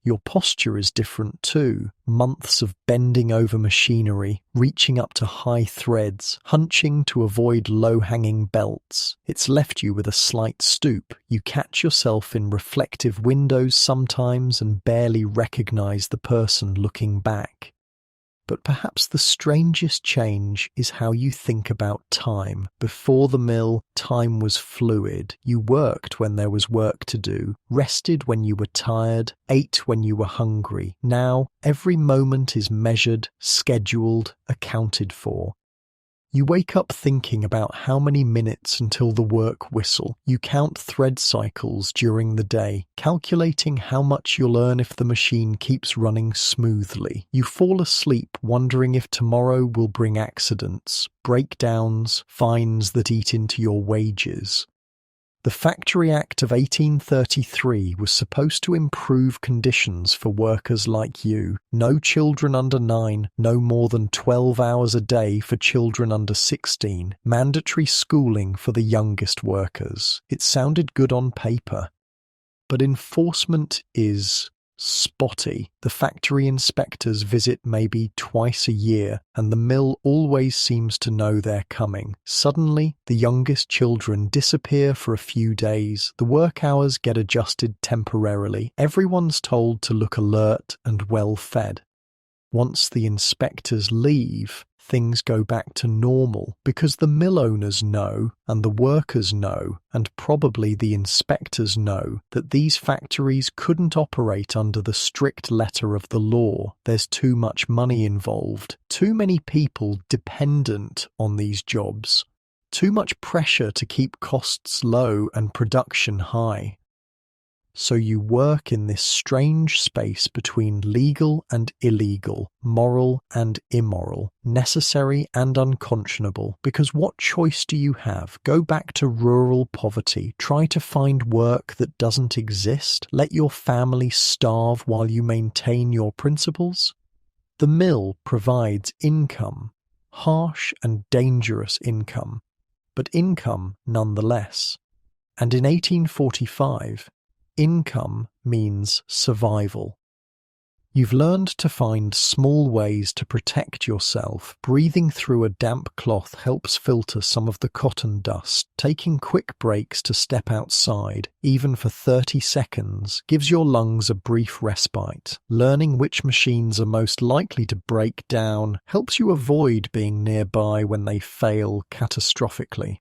Your posture is different too. Months of bending over machinery, reaching up to high threads, hunching to avoid low-hanging belts. It's left you with a slight stoop. You catch yourself in reflective windows sometimes and barely recognize the person looking back. But perhaps the strangest change is how you think about time. Before the mill, time was fluid. You worked when there was work to do, rested when you were tired, ate when you were hungry. Now, every moment is measured, scheduled, accounted for. You wake up thinking about how many minutes until the work whistle. You count thread cycles during the day, calculating how much you'll earn if the machine keeps running smoothly. You fall asleep wondering if tomorrow will bring accidents, breakdowns, fines that eat into your wages. The Factory Act of 1833 was supposed to improve conditions for workers like you. No children under 9, no more than 12 hours a day for children under 16, mandatory schooling for the youngest workers. It sounded good on paper, but enforcement is spotty. The factory inspectors visit maybe twice a year, and the mill always seems to know they're coming. Suddenly, the youngest children disappear for a few days. The work hours get adjusted temporarily. Everyone's told to look alert and well-fed. Once the inspectors leave, things go back to normal because the mill owners know, and the workers know, and probably the inspectors know that these factories couldn't operate under the strict letter of the law. There's too much money involved, too many people dependent on these jobs, too much pressure to keep costs low and production high. So you work in this strange space between legal and illegal, moral and immoral, necessary and unconscionable, because what choice do you have? Go back to rural poverty, try to find work that doesn't exist, let your family starve while you maintain your principles? The mill provides income, harsh and dangerous income, but income nonetheless. And in 1845, income means survival. You've learned to find small ways to protect yourself. Breathing through a damp cloth helps filter some of the cotton dust. Taking quick breaks to step outside, even for 30 seconds, gives your lungs a brief respite. Learning which machines are most likely to break down helps you avoid being nearby when they fail catastrophically.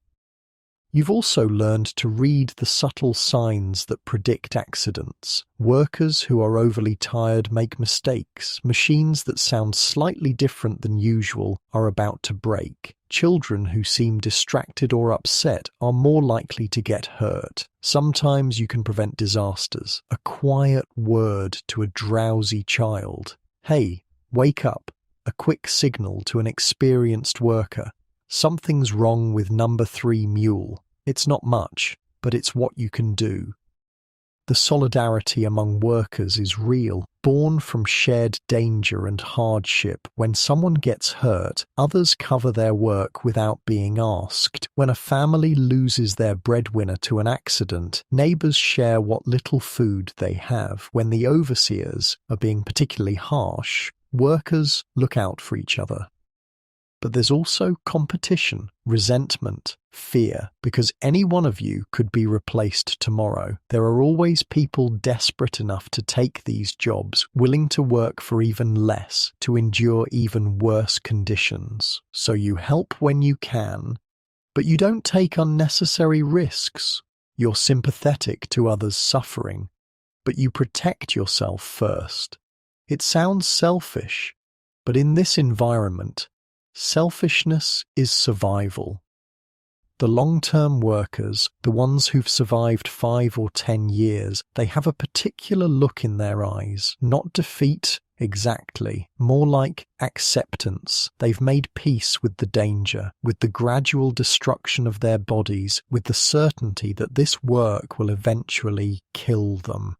You've also learned to read the subtle signs that predict accidents. Workers who are overly tired make mistakes. Machines that sound slightly different than usual are about to break. Children who seem distracted or upset are more likely to get hurt. Sometimes you can prevent disasters. A quiet word to a drowsy child. Hey, wake up. A quick signal to an experienced worker. Something's wrong with number 3 mule. It's not much, but it's what you can do. The solidarity among workers is real, born from shared danger and hardship. When someone gets hurt, others cover their work without being asked. When a family loses their breadwinner to an accident, neighbors share what little food they have. When the overseers are being particularly harsh, workers look out for each other. But there's also competition, resentment, fear, because any one of you could be replaced tomorrow. There are always people desperate enough to take these jobs, willing to work for even less, to endure even worse conditions. So you help when you can, but you don't take unnecessary risks. You're sympathetic to others' suffering, but you protect yourself first. It sounds selfish, But in this environment, selfishness is survival. The long-term workers, the ones who've survived 5 or 10 years, they have a particular look in their eyes, not defeat exactly, more like acceptance. They've made peace with the danger, with the gradual destruction of their bodies, with the certainty that this work will eventually kill them.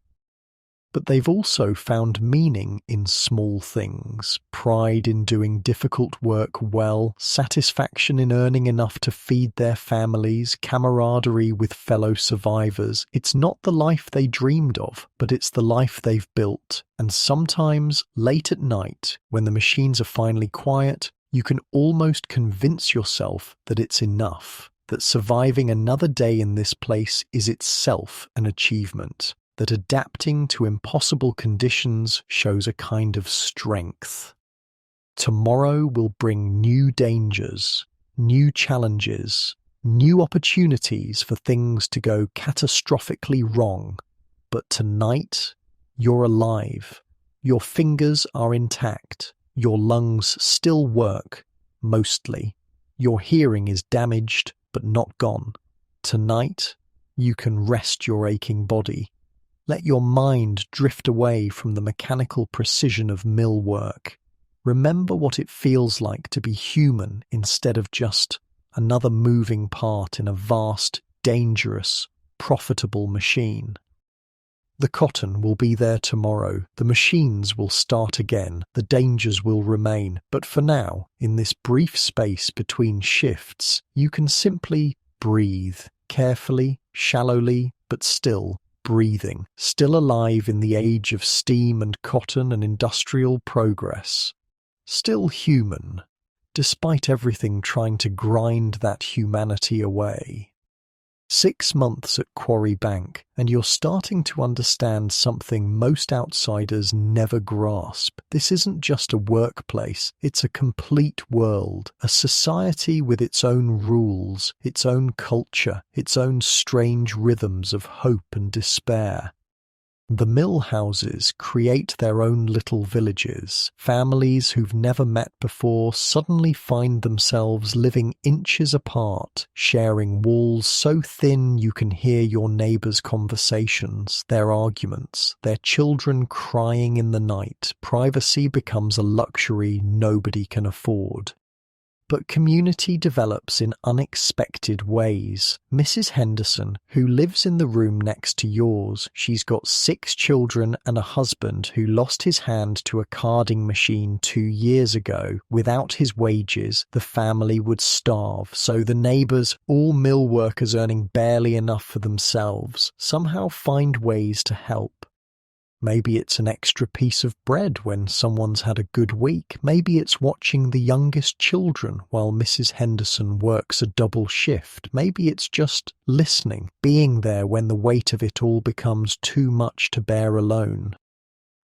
But they've also found meaning in small things, pride in doing difficult work well, satisfaction in earning enough to feed their families, camaraderie with fellow survivors. It's not the life they dreamed of, but it's the life they've built. And sometimes, late at night, when the machines are finally quiet, you can almost convince yourself that it's enough, that surviving another day in this place is itself an achievement, that adapting to impossible conditions shows a kind of strength. Tomorrow will bring new dangers, new challenges, new opportunities for things to go catastrophically wrong. But tonight, you're alive. Your fingers are intact. Your lungs still work, mostly. Your hearing is damaged, but not gone. Tonight, you can rest your aching body. Let your mind drift away from the mechanical precision of mill work. Remember what it feels like to be human instead of just another moving part in a vast, dangerous, profitable machine. The cotton will be there tomorrow, the machines will start again, the dangers will remain, but for now, in this brief space between shifts, you can simply breathe, carefully, shallowly, but still breathing, still alive in the age of steam and cotton and industrial progress. Still human, despite everything trying to grind that humanity away. 6 months at Quarry Bank, and you're starting to understand something most outsiders never grasp. This isn't just a workplace, it's a complete world, a society with its own rules, its own culture, its own strange rhythms of hope and despair. The mill houses create their own little villages. Families who've never met before suddenly find themselves living inches apart, sharing walls so thin you can hear your neighbours' conversations, their arguments, their children crying in the night. Privacy becomes a luxury nobody can afford. But community develops in unexpected ways. Mrs. Henderson, who lives in the room next to yours, she's got 6 children and a husband who lost his hand to a carding machine 2 years ago. Without his wages, the family would starve, so the neighbours, all mill workers earning barely enough for themselves, somehow find ways to help. Maybe it's an extra piece of bread when someone's had a good week. Maybe it's watching the youngest children while Mrs. Henderson works a double shift. Maybe it's just listening, being there when the weight of it all becomes too much to bear alone.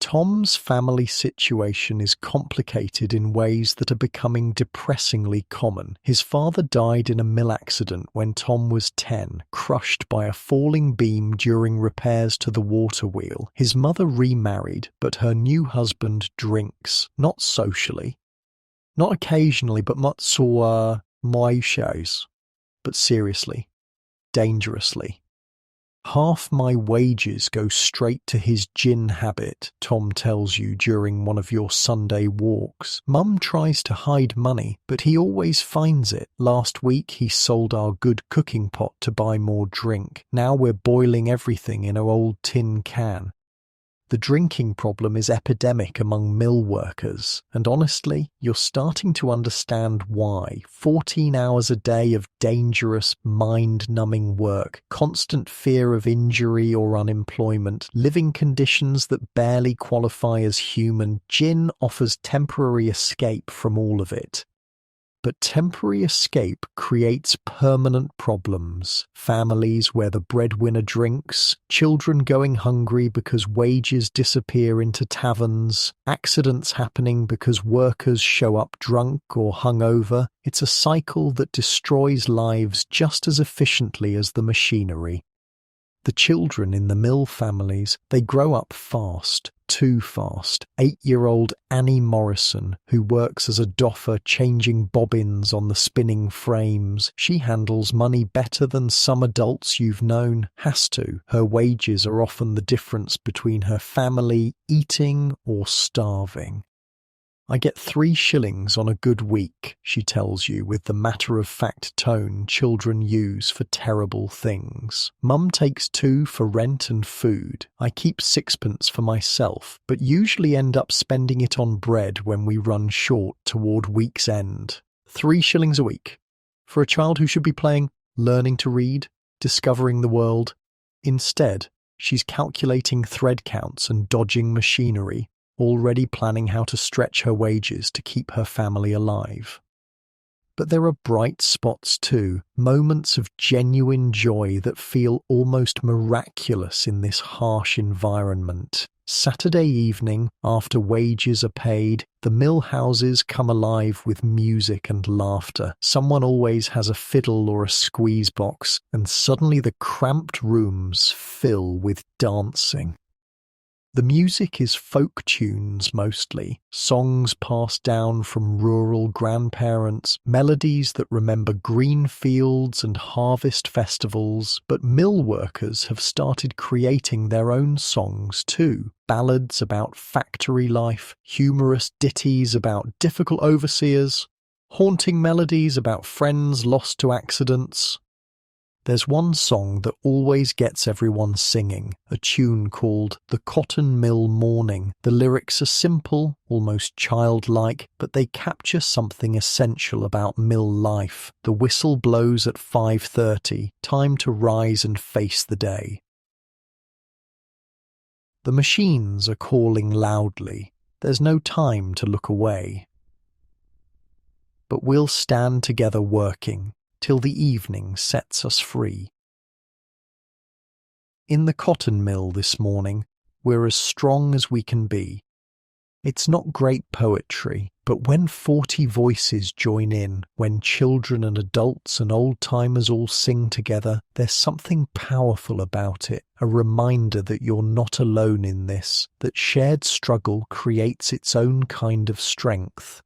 Tom's family situation is complicated in ways that are becoming depressingly common. His father died in a mill accident when Tom was 10, crushed by a falling beam during repairs to the water wheel. His mother remarried, but her new husband drinks, not socially, not occasionally, but but seriously, dangerously. Half my wages go straight to his gin habit, Tom tells you during one of your Sunday walks. Mum tries to hide money, but he always finds it. Last week he sold our good cooking pot to buy more drink. Now we're boiling everything in an old tin can. The drinking problem is epidemic among mill workers, and honestly, you're starting to understand why. 14 hours a day of dangerous, mind-numbing work, constant fear of injury or unemployment, living conditions that barely qualify as human. Gin offers temporary escape from all of it. But temporary escape creates permanent problems. Families where the breadwinner drinks, children going hungry because wages disappear into taverns, accidents happening because workers show up drunk or hungover. It's a cycle that destroys lives just as efficiently as the machinery. The children in the mill families, they grow up fast. too fast. 8-year-old Annie Morrison, who works as a doffer changing bobbins on the spinning frames. She handles money better than some adults you've known. Has to. Her wages are often the difference between her family eating or starving. I get 3 shillings on a good week, she tells you with the matter-of-fact tone children use for terrible things. Mum takes 2 for rent and food. I keep 6pence for myself, but usually end up spending it on bread when we run short toward week's end. 3 shillings a week. For a child who should be playing, learning to read, discovering the world. Instead, she's calculating thread counts and dodging machinery, already planning how to stretch her wages to keep her family alive. But there are bright spots too, moments of genuine joy that feel almost miraculous in this harsh environment. Saturday evening, after wages are paid, the mill houses come alive with music and laughter. Someone always has a fiddle or a squeeze box, and suddenly the cramped rooms fill with dancing. The music is folk tunes mostly, songs passed down from rural grandparents, melodies that remember green fields and harvest festivals, but mill workers have started creating their own songs too. Ballads about factory life, humorous ditties about difficult overseers, haunting melodies about friends lost to accidents. There's one song that always gets everyone singing, a tune called The Cotton Mill Morning. The lyrics are simple, almost childlike, but they capture something essential about mill life. The whistle blows at 5:30, time to rise and face the day. The machines are calling loudly. There's no time to look away. But we'll stand together working till the evening sets us free. In the cotton mill this morning, we're as strong as we can be. It's not great poetry, but when 40 voices join in, when children and adults and old-timers all sing together, there's something powerful about it, a reminder that you're not alone in this, that shared struggle creates its own kind of strength.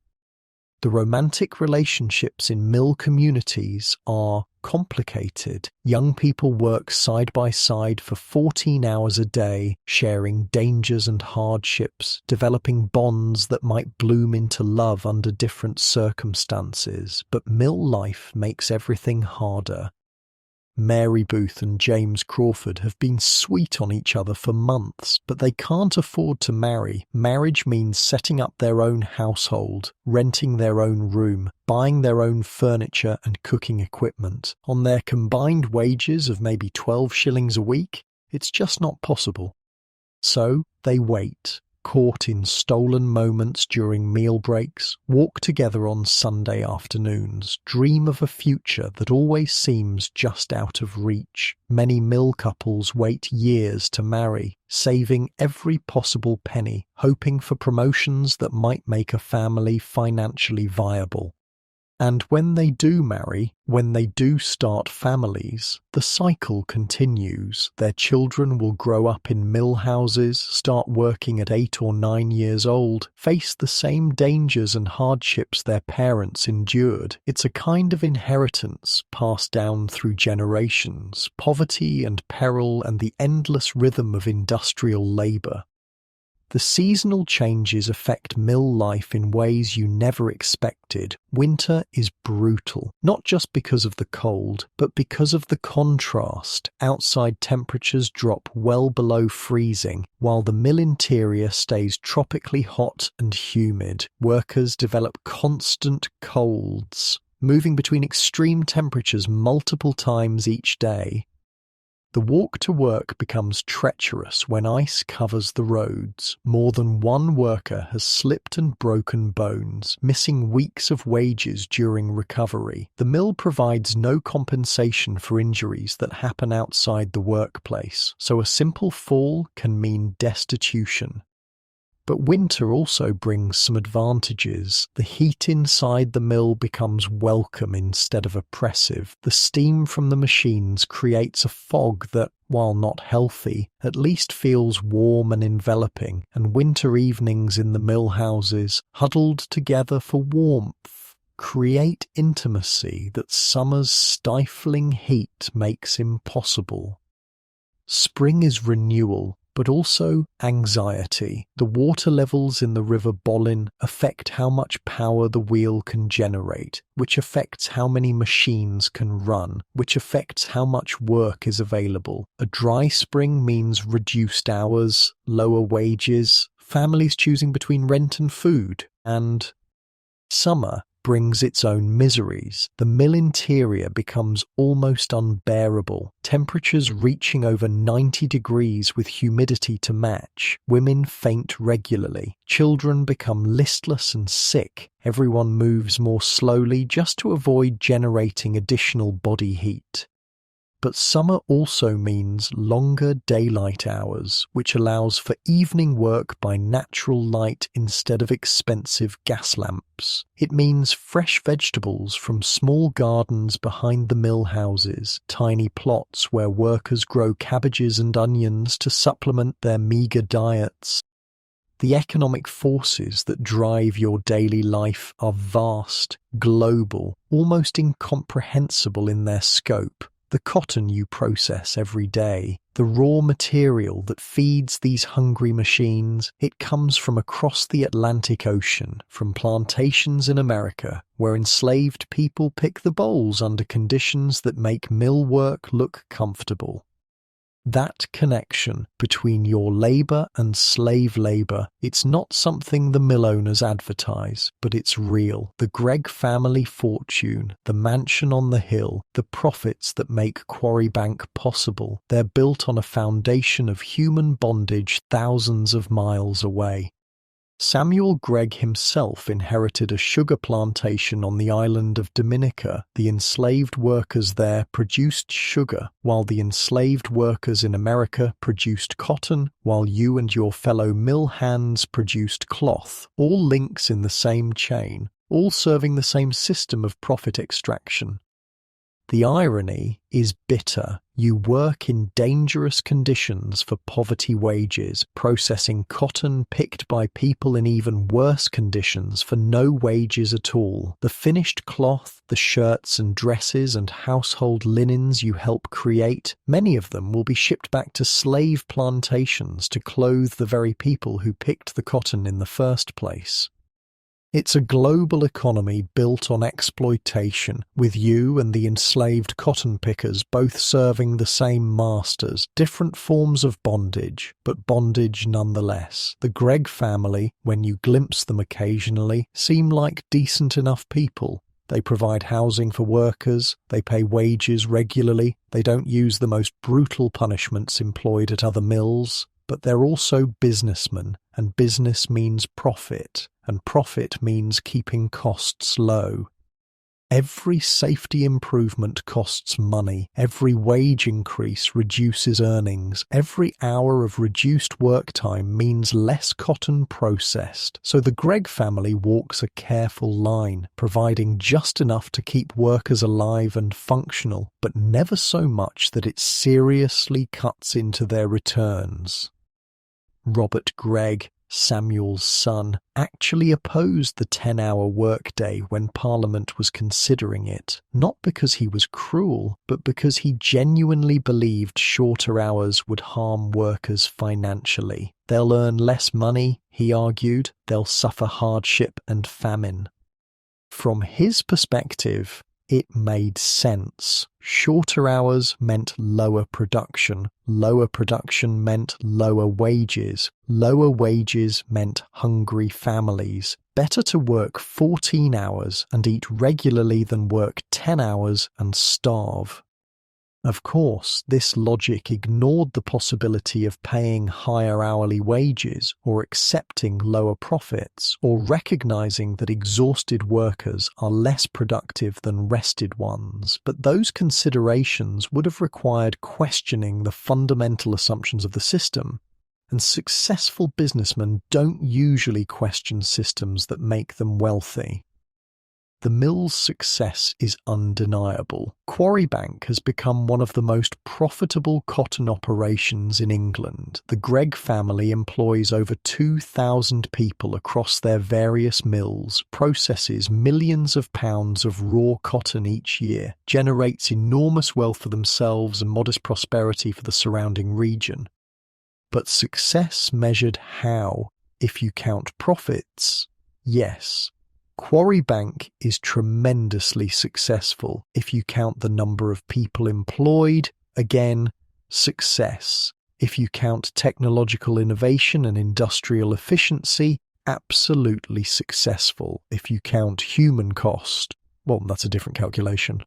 The romantic relationships in mill communities are complicated. Young people work side by side for 14 hours a day, sharing dangers and hardships, developing bonds that might bloom into love under different circumstances. But mill life makes everything harder. Mary Booth and James Crawford have been sweet on each other for months, but they can't afford to marry. Marriage means setting up their own household, renting their own room, buying their own furniture and cooking equipment. On their combined wages of maybe 12 shillings a week, it's just not possible. So they wait, caught in stolen moments during meal breaks, walk together on Sunday afternoons, dream of a future that always seems just out of reach. Many mill couples wait years to marry, saving every possible penny, hoping for promotions that might make a family financially viable. And when they do marry, when they do start families, the cycle continues. Their children will grow up in mill houses, start working at 8 or 9 years old, face the same dangers and hardships their parents endured. It's a kind of inheritance passed down through generations, poverty and peril and the endless rhythm of industrial labour. The seasonal changes affect mill life in ways you never expected. Winter is brutal, not just because of the cold, but because of the contrast. Outside temperatures drop well below freezing, while the mill interior stays tropically hot and humid. Workers develop constant colds, moving between extreme temperatures multiple times each day. The walk to work becomes treacherous when ice covers the roads. More than one worker has slipped and broken bones, missing weeks of wages during recovery. The mill provides no compensation for injuries that happen outside the workplace, so a simple fall can mean destitution. But winter also brings some advantages. The heat inside the mill becomes welcome instead of oppressive. The steam from the machines creates a fog that, while not healthy, at least feels warm and enveloping, and winter evenings in the mill houses, huddled together for warmth, create intimacy that summer's stifling heat makes impossible. Spring is renewal, but also anxiety. The water levels in the River Bollin affect how much power the wheel can generate, which affects how many machines can run, which affects how much work is available. A dry spring means reduced hours, lower wages, families choosing between rent and food, and summer brings its own miseries. The mill interior becomes almost unbearable, temperatures reaching over 90 degrees with humidity to match. Women faint regularly. Children become listless and sick. Everyone moves more slowly just to avoid generating additional body heat. But summer also means longer daylight hours, which allows for evening work by natural light instead of expensive gas lamps. It means fresh vegetables from small gardens behind the mill houses, tiny plots where workers grow cabbages and onions to supplement their meagre diets. The economic forces that drive your daily life are vast, global, almost incomprehensible in their scope. The cotton you process every day, the raw material that feeds these hungry machines, it comes from across the Atlantic Ocean, from plantations in America, where enslaved people pick the bolls under conditions that make mill work look comfortable. That connection between your labor and slave labor, it's not something the mill owners advertise, but it's real. The Gregg family fortune, the mansion on the hill, the profits that make Quarry Bank possible, they're built on a foundation of human bondage thousands of miles away. Samuel Gregg himself inherited a sugar plantation on the island of Dominica. The enslaved workers there produced sugar, while the enslaved workers in America produced cotton, while you and your fellow mill hands produced cloth, all links in the same chain, all serving the same system of profit extraction. The irony is bitter. You work in dangerous conditions for poverty wages, processing cotton picked by people in even worse conditions for no wages at all. The finished cloth, the shirts and dresses and household linens you help create, many of them will be shipped back to slave plantations to clothe the very people who picked the cotton in the first place. It's a global economy built on exploitation, with you and the enslaved cotton pickers both serving the same masters, different forms of bondage, but bondage nonetheless. The Gregg family, when you glimpse them occasionally, seem like decent enough people. They provide housing for workers, they pay wages regularly, they don't use the most brutal punishments employed at other mills, but they're also businessmen, and business means profit. And profit means keeping costs low. Every safety improvement costs money. Every wage increase reduces earnings. Every hour of reduced work time means less cotton processed. So the Gregg family walks a careful line, providing just enough to keep workers alive and functional, but never so much that it seriously cuts into their returns. Robert Gregg, Samuel's son, actually opposed the 10-hour workday when Parliament was considering it, not because he was cruel, but because he genuinely believed shorter hours would harm workers financially. They'll earn less money, he argued, they'll suffer hardship and famine. From his perspective, it made sense. Shorter hours meant lower production. Lower production meant lower wages. Lower wages meant hungry families. Better to work 14 hours and eat regularly than work 10 hours and starve. Of course, this logic ignored the possibility of paying higher hourly wages or accepting lower profits or recognizing that exhausted workers are less productive than rested ones. But those considerations would have required questioning the fundamental assumptions of the system. And successful businessmen don't usually question systems that make them wealthy. The mill's success is undeniable. Quarrybank has become one of the most profitable cotton operations in England. The Gregg family employs over 2,000 people across their various mills, processes millions of pounds of raw cotton each year, generates enormous wealth for themselves and modest prosperity for the surrounding region. But success measured how? If you count profits, yes. Quarrybank is tremendously successful. If you count the number of people employed, again, success. If you count technological innovation and industrial efficiency, absolutely successful. If you count human cost, well, that's a different calculation.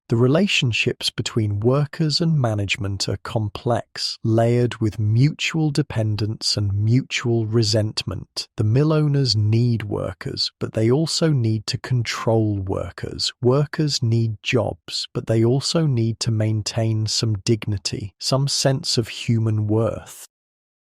The relationships between workers and management are complex, layered with mutual dependence and mutual resentment. The mill owners need workers, but they also need to control workers. Workers need jobs, but they also need to maintain some dignity, some sense of human worth.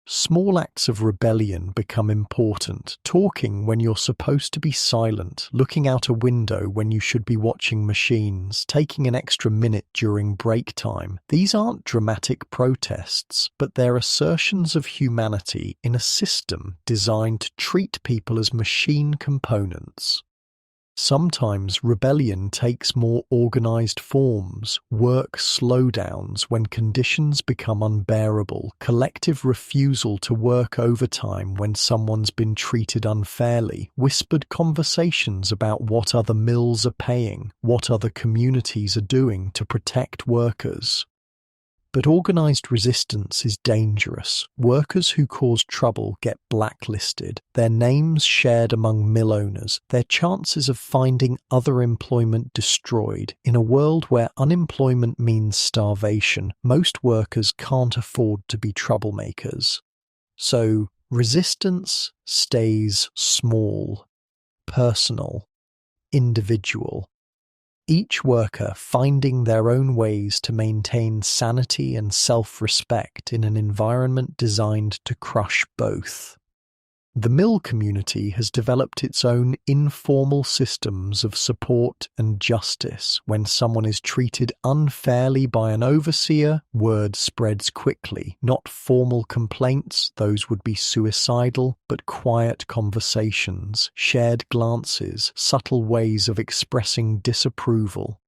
Small acts of rebellion become important. Talking when you're supposed to be silent, looking out a window when you should be watching machines, taking an extra minute during break time. These aren't dramatic protests, but they're assertions of humanity in a system designed to treat people as machine components. Sometimes rebellion takes more organized forms, work slowdowns when conditions become unbearable, collective refusal to work overtime when someone's been treated unfairly, whispered conversations about what other mills are paying, what other communities are doing to protect workers. But organized resistance is dangerous. Workers who cause trouble get blacklisted, their names shared among mill owners, their chances of finding other employment destroyed. In a world where unemployment means starvation, most workers can't afford to be troublemakers. So, resistance stays small, personal, individual. Each worker finding their own ways to maintain sanity and self-respect in an environment designed to crush both. The mill community has developed its own informal systems of support and justice. When someone is treated unfairly by an overseer, word spreads quickly. Not formal complaints, those would be suicidal, but quiet conversations, shared glances, subtle ways of expressing disapproval.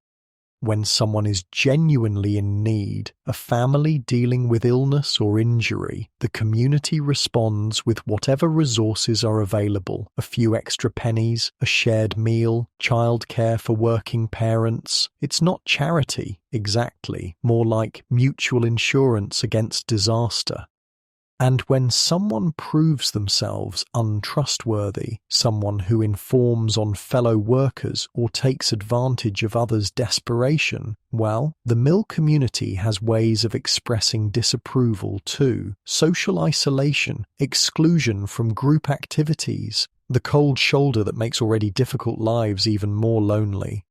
When someone is genuinely in need, a family dealing with illness or injury, the community responds with whatever resources are available: a few extra pennies, a shared meal, childcare for working parents. It's not charity, exactly, more like mutual insurance against disaster. And when someone proves themselves untrustworthy, someone who informs on fellow workers or takes advantage of others' desperation, well, the mill community has ways of expressing disapproval too. Social isolation, exclusion from group activities, the cold shoulder that makes already difficult lives even more lonely.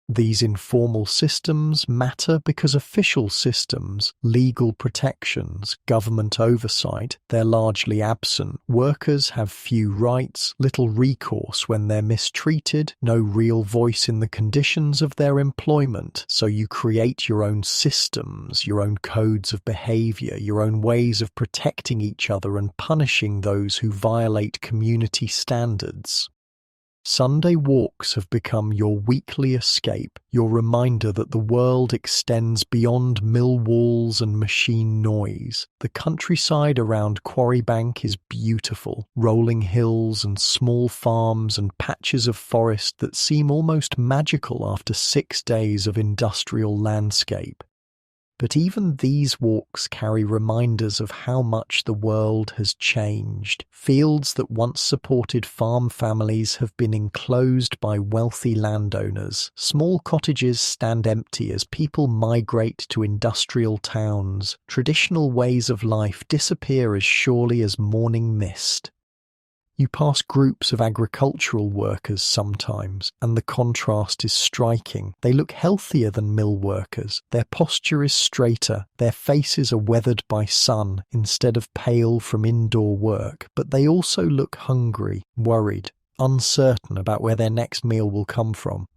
These informal systems matter because official systems, legal protections, government oversight, they're largely absent. Workers have few rights, little recourse when they're mistreated, no real voice in the conditions of their employment. So you create your own systems, your own codes of behavior, your own ways of protecting each other and punishing those who violate community standards. Sunday walks have become your weekly escape, your reminder that the world extends beyond mill walls and machine noise. The countryside around Quarrybank is beautiful, rolling hills and small farms and patches of forest that seem almost magical after 6 days of industrial landscape. But even these walks carry reminders of how much the world has changed. Fields that once supported farm families have been enclosed by wealthy landowners. Small cottages stand empty as people migrate to industrial towns. Traditional ways of life disappear as surely as morning mist. You pass groups of agricultural workers sometimes, and the contrast is striking. They look healthier than mill workers. Their posture is straighter. Their faces are weathered by sun instead of pale from indoor work. But they also look hungry, worried, uncertain about where their next meal will come from.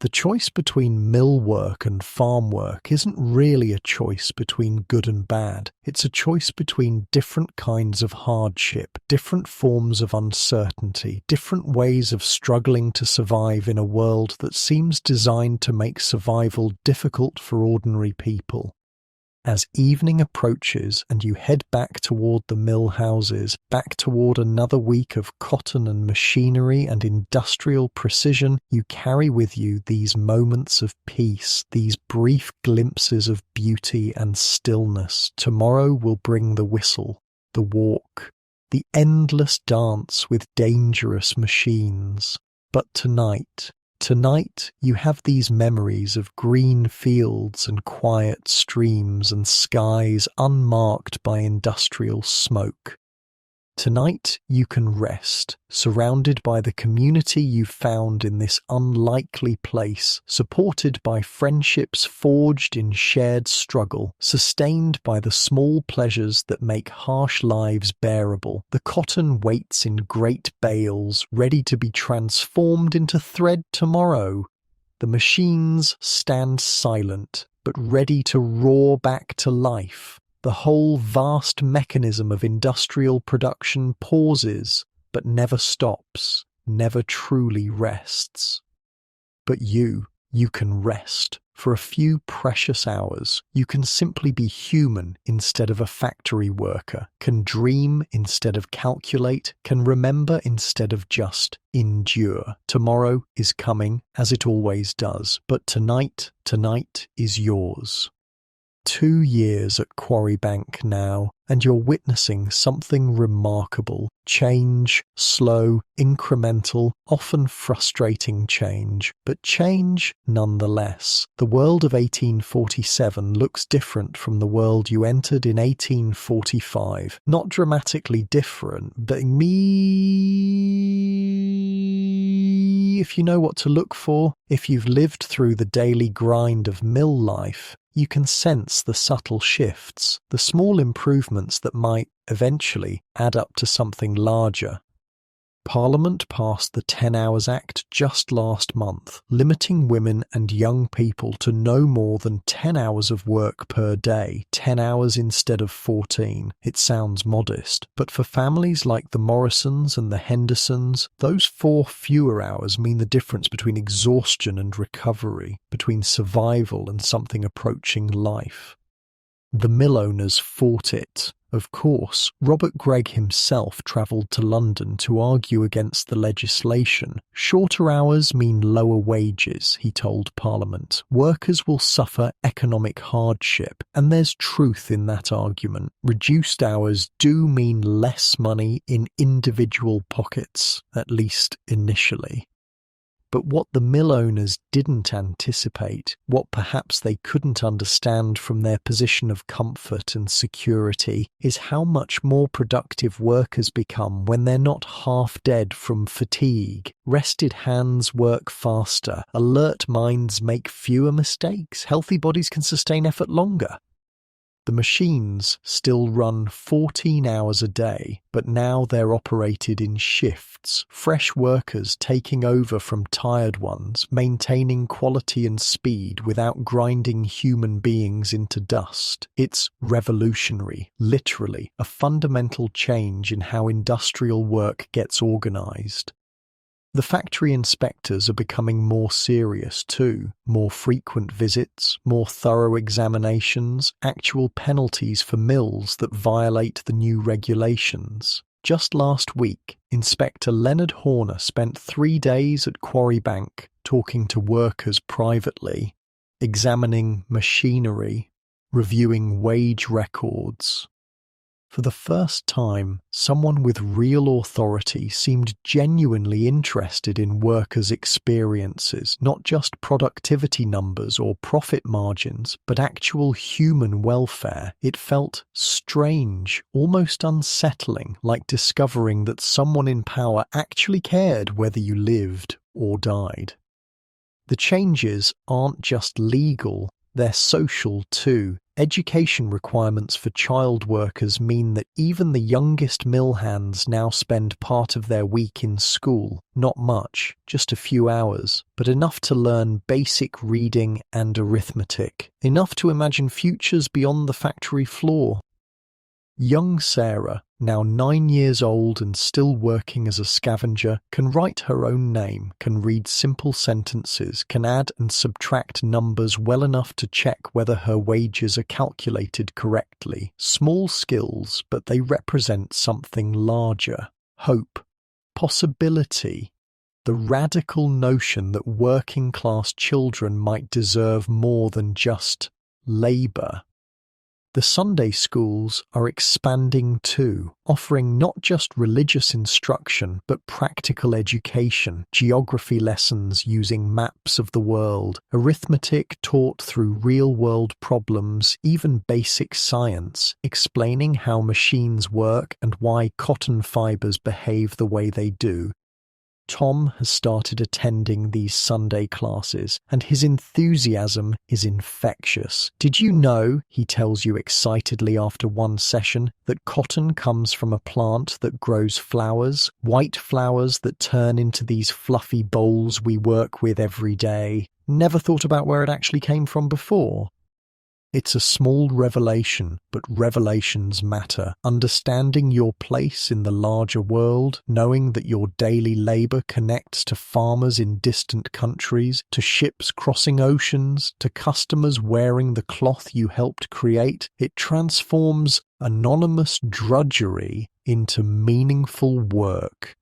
The choice between mill work and farm work isn't really a choice between good and bad. It's a choice between different kinds of hardship, different forms of uncertainty, different ways of struggling to survive in a world that seems designed to make survival difficult for ordinary people. As evening approaches and you head back toward the mill houses, back toward another week of cotton and machinery and industrial precision, you carry with you these moments of peace, these brief glimpses of beauty and stillness. Tomorrow will bring the whistle, the walk, the endless dance with dangerous machines. But tonight you have these memories of green fields and quiet streams and skies unmarked by industrial smoke. Tonight you can rest, surrounded by the community you've found in this unlikely place, supported by friendships forged in shared struggle, sustained by the small pleasures that make harsh lives bearable. The cotton waits in great bales, ready to be transformed into thread tomorrow. The machines stand silent, but ready to roar back to life. The whole vast mechanism of industrial production pauses, but never stops, never truly rests. But you can rest. For a few precious hours, you can simply be human instead of a factory worker, can dream instead of calculate, can remember instead of just endure. Tomorrow is coming, as it always does, but tonight is yours. 2 years at Quarry Bank now, and you're witnessing something remarkable. Change, slow, incremental, often frustrating change, but change nonetheless. The world of 1847 looks different from the world you entered in 1845. Not dramatically different, but if you know what to look for, if you've lived through the daily grind of mill life, you can sense the subtle shifts, the small improvements that might, eventually, add up to something larger. Parliament passed the 10 Hours Act just last month, limiting women and young people to no more than 10 hours of work per day, 10 hours instead of 14. It sounds modest, but for families like the Morrisons and the Hendersons, those 4 fewer hours mean the difference between exhaustion and recovery, between survival and something approaching life. The mill owners fought it. Of course, Robert Gregg himself travelled to London to argue against the legislation. Shorter hours mean lower wages, he told Parliament. Workers will suffer economic hardship, and there's truth in that argument. Reduced hours do mean less money in individual pockets, at least initially. But what the mill owners didn't anticipate, what perhaps they couldn't understand from their position of comfort and security, is how much more productive workers become when they're not half dead from fatigue. Rested hands work faster, alert minds make fewer mistakes, healthy bodies can sustain effort longer. The machines still run 14 hours a day, but now they're operated in shifts, fresh workers taking over from tired ones, maintaining quality and speed without grinding human beings into dust. It's revolutionary, literally, a fundamental change in how industrial work gets organized. The factory inspectors are becoming more serious too. More frequent visits, more thorough examinations, actual penalties for mills that violate the new regulations. Just last week, Inspector Leonard Horner spent 3 days at Quarry Bank talking to workers privately, examining machinery, reviewing wage records. For the first time, someone with real authority seemed genuinely interested in workers' experiences, not just productivity numbers or profit margins, but actual human welfare. It felt strange, almost unsettling, like discovering that someone in power actually cared whether you lived or died. The changes aren't just legal. They're social too. Education requirements for child workers mean that even the youngest mill hands now spend part of their week in school. Not much, just a few hours, but enough to learn basic reading and arithmetic. Enough to imagine futures beyond the factory floor. Young Sarah, now 9 years old and still working as a scavenger, can write her own name, can read simple sentences, can add and subtract numbers well enough to check whether her wages are calculated correctly. Small skills, but they represent something larger. Hope. Possibility. The radical notion that working-class children might deserve more than just labour. The Sunday schools are expanding too, offering not just religious instruction but practical education, geography lessons using maps of the world, arithmetic taught through real-world problems, even basic science, explaining how machines work and why cotton fibers behave the way they do. Tom has started attending these Sunday classes, and his enthusiasm is infectious. Did you know, he tells you excitedly after one session, that cotton comes from a plant that grows flowers, white flowers that turn into these fluffy bowls we work with every day? Never thought about where it actually came from before. It's a small revelation, but revelations matter. Understanding your place in the larger world, knowing that your daily labour connects to farmers in distant countries, to ships crossing oceans, to customers wearing the cloth you helped create, it transforms anonymous drudgery into meaningful work.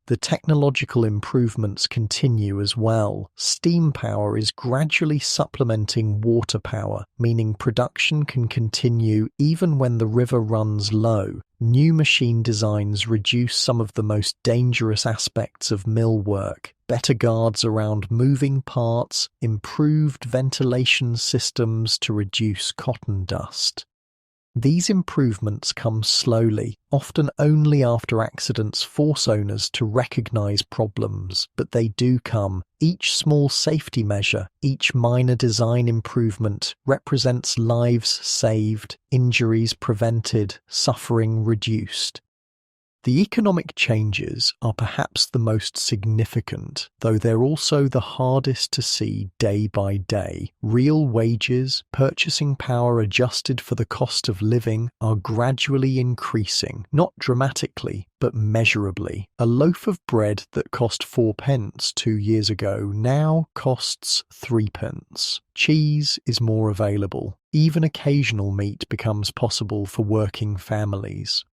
The technological improvements continue as well. Steam power is gradually supplementing water power, meaning production can continue even when the river runs low. New machine designs reduce some of the most dangerous aspects of mill work. Better guards around moving parts, improved ventilation systems to reduce cotton dust. These improvements come slowly, often only after accidents force owners to recognize problems, but they do come. Each small safety measure, each minor design improvement represents lives saved, injuries prevented, suffering reduced. The economic changes are perhaps the most significant, though they're also the hardest to see day by day. Real wages, purchasing power adjusted for the cost of living, are gradually increasing, not dramatically, but measurably. A loaf of bread that cost 4 pence 2 years ago now costs 3 pence. Cheese is more available. Even occasional meat becomes possible for working families.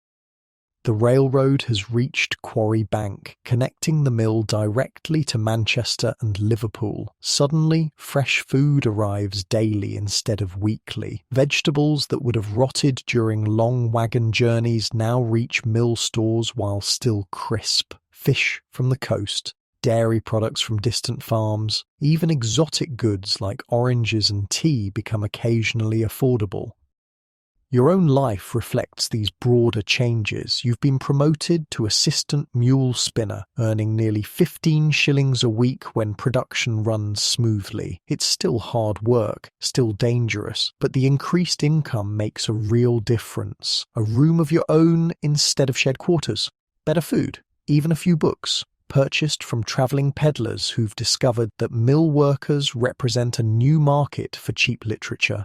The railroad has reached Quarry Bank, connecting the mill directly to Manchester and Liverpool. Suddenly, fresh food arrives daily instead of weekly. Vegetables that would have rotted during long wagon journeys now reach mill stores while still crisp. Fish from the coast, dairy products from distant farms, even exotic goods like oranges and tea become occasionally affordable. Your own life reflects these broader changes. You've been promoted to assistant mule spinner, earning nearly 15 shillings a week when production runs smoothly. It's still hard work, still dangerous, but the increased income makes a real difference. A room of your own instead of shared quarters. Better food, even a few books, purchased from travelling peddlers who've discovered that mill workers represent a new market for cheap literature.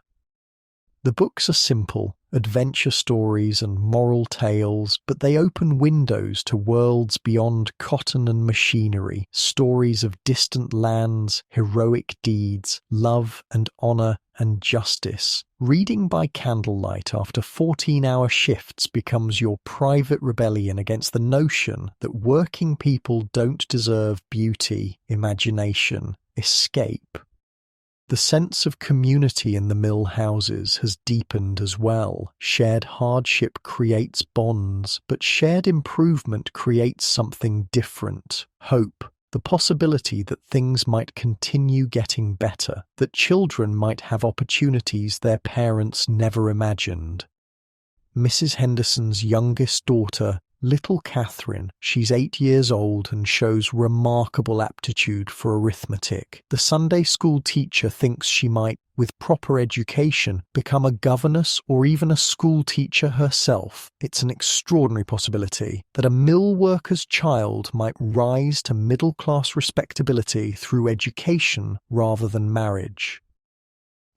The books are simple, adventure stories and moral tales, but they open windows to worlds beyond cotton and machinery, stories of distant lands, heroic deeds, love and honour and justice. Reading by candlelight after 14-hour shifts becomes your private rebellion against the notion that working people don't deserve beauty, imagination, escape. The sense of community in the mill houses has deepened as well. Shared hardship creates bonds, but shared improvement creates something different. Hope. The possibility that things might continue getting better, that children might have opportunities their parents never imagined. Mrs. Henderson's youngest daughter, Little Catherine, she's 8 years old and shows remarkable aptitude for arithmetic. The Sunday school teacher thinks she might, with proper education, become a governess or even a school teacher herself. It's an extraordinary possibility that a mill worker's child might rise to middle-class respectability through education rather than marriage.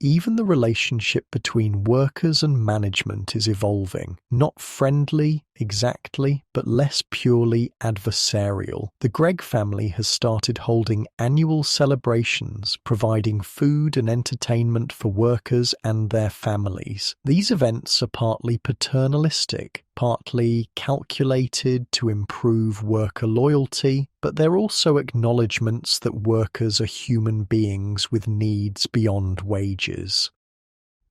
Even the relationship between workers and management is evolving, not friendly exactly, but less purely adversarial. The Gregg family has started holding annual celebrations, providing food and entertainment for workers and their families. These events are partly paternalistic, partly calculated to improve worker loyalty, but they're also acknowledgements that workers are human beings with needs beyond wages.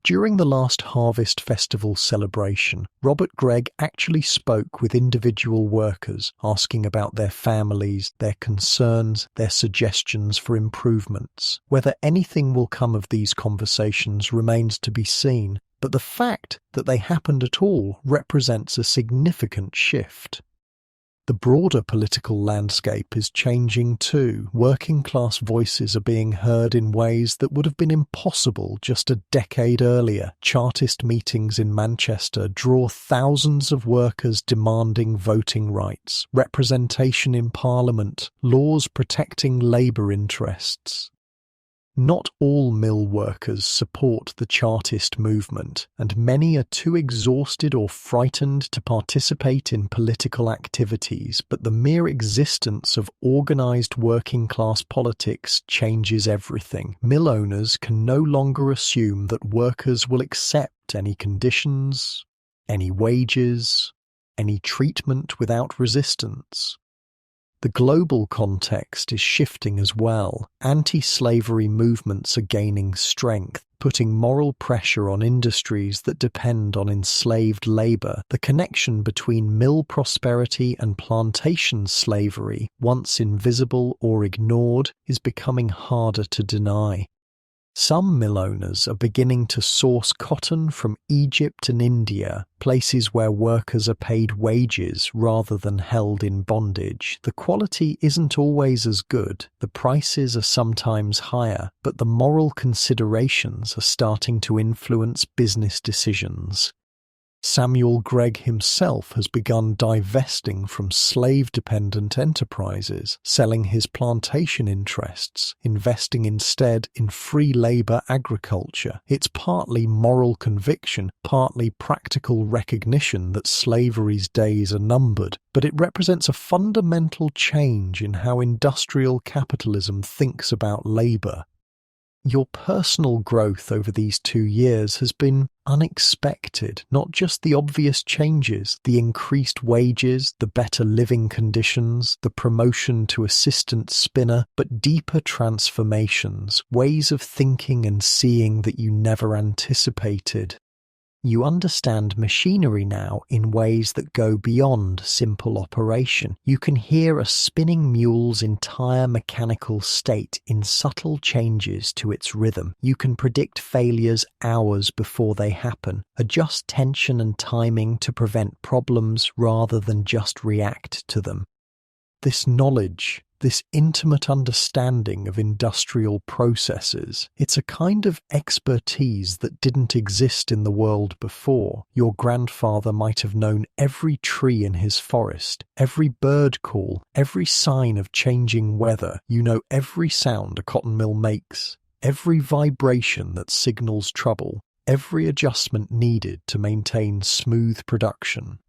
During the last Harvest Festival celebration, Robert Gregg actually spoke with individual workers, asking about their families, their concerns, their suggestions for improvements. Whether anything will come of these conversations remains to be seen, but the fact that they happened at all represents a significant shift. The broader political landscape is changing too. Working-class voices are being heard in ways that would have been impossible just a decade earlier. Chartist meetings in Manchester draw thousands of workers demanding voting rights, representation in Parliament, laws protecting labour interests. Not all mill workers support the Chartist movement, and many are too exhausted or frightened to participate in political activities, but the mere existence of organised working-class politics changes everything. Mill owners can no longer assume that workers will accept any conditions, any wages, any treatment without resistance. The global context is shifting as well. Anti-slavery movements are gaining strength, putting moral pressure on industries that depend on enslaved labour. The connection between mill prosperity and plantation slavery, once invisible or ignored, is becoming harder to deny. Some mill owners are beginning to source cotton from Egypt and India, places where workers are paid wages rather than held in bondage. The quality isn't always as good, the prices are sometimes higher, but the moral considerations are starting to influence business decisions. Samuel Gregg himself has begun divesting from slave-dependent enterprises, selling his plantation interests, investing instead in free labor agriculture. It's partly moral conviction, partly practical recognition that slavery's days are numbered, but it represents a fundamental change in how industrial capitalism thinks about labor. Your personal growth over these 2 years has been unexpected, not just the obvious changes, the increased wages, the better living conditions, the promotion to assistant spinner, but deeper transformations, ways of thinking and seeing that you never anticipated. You understand machinery now in ways that go beyond simple operation. You can hear a spinning mule's entire mechanical state in subtle changes to its rhythm. You can predict failures hours before they happen, adjust tension and timing to prevent problems rather than just react to them. This knowledge, this intimate understanding of industrial processes, it's a kind of expertise that didn't exist in the world before. Your grandfather might have known every tree in his forest, every bird call, every sign of changing weather. You know every sound a cotton mill makes, every vibration that signals trouble, every adjustment needed to maintain smooth production.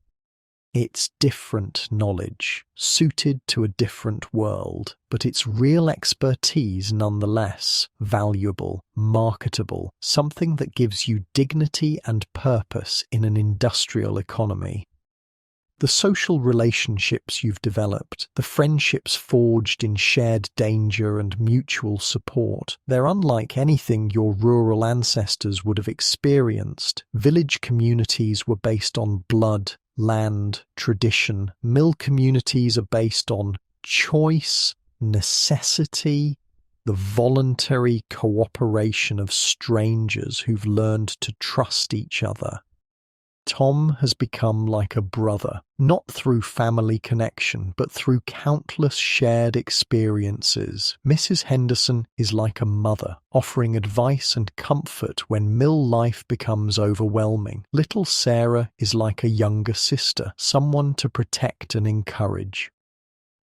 It's different knowledge, suited to a different world, but it's real expertise nonetheless, valuable, marketable, something that gives you dignity and purpose in an industrial economy. The social relationships you've developed, the friendships forged in shared danger and mutual support, they're unlike anything your rural ancestors would have experienced. Village communities were based on blood, land, tradition. Mill communities are based on choice, necessity, the voluntary cooperation of strangers who've learned to trust each other. Tom has become like a brother, not through family connection, but through countless shared experiences. Mrs. Henderson is like a mother, offering advice and comfort when mill life becomes overwhelming. Little Sarah is like a younger sister, someone to protect and encourage.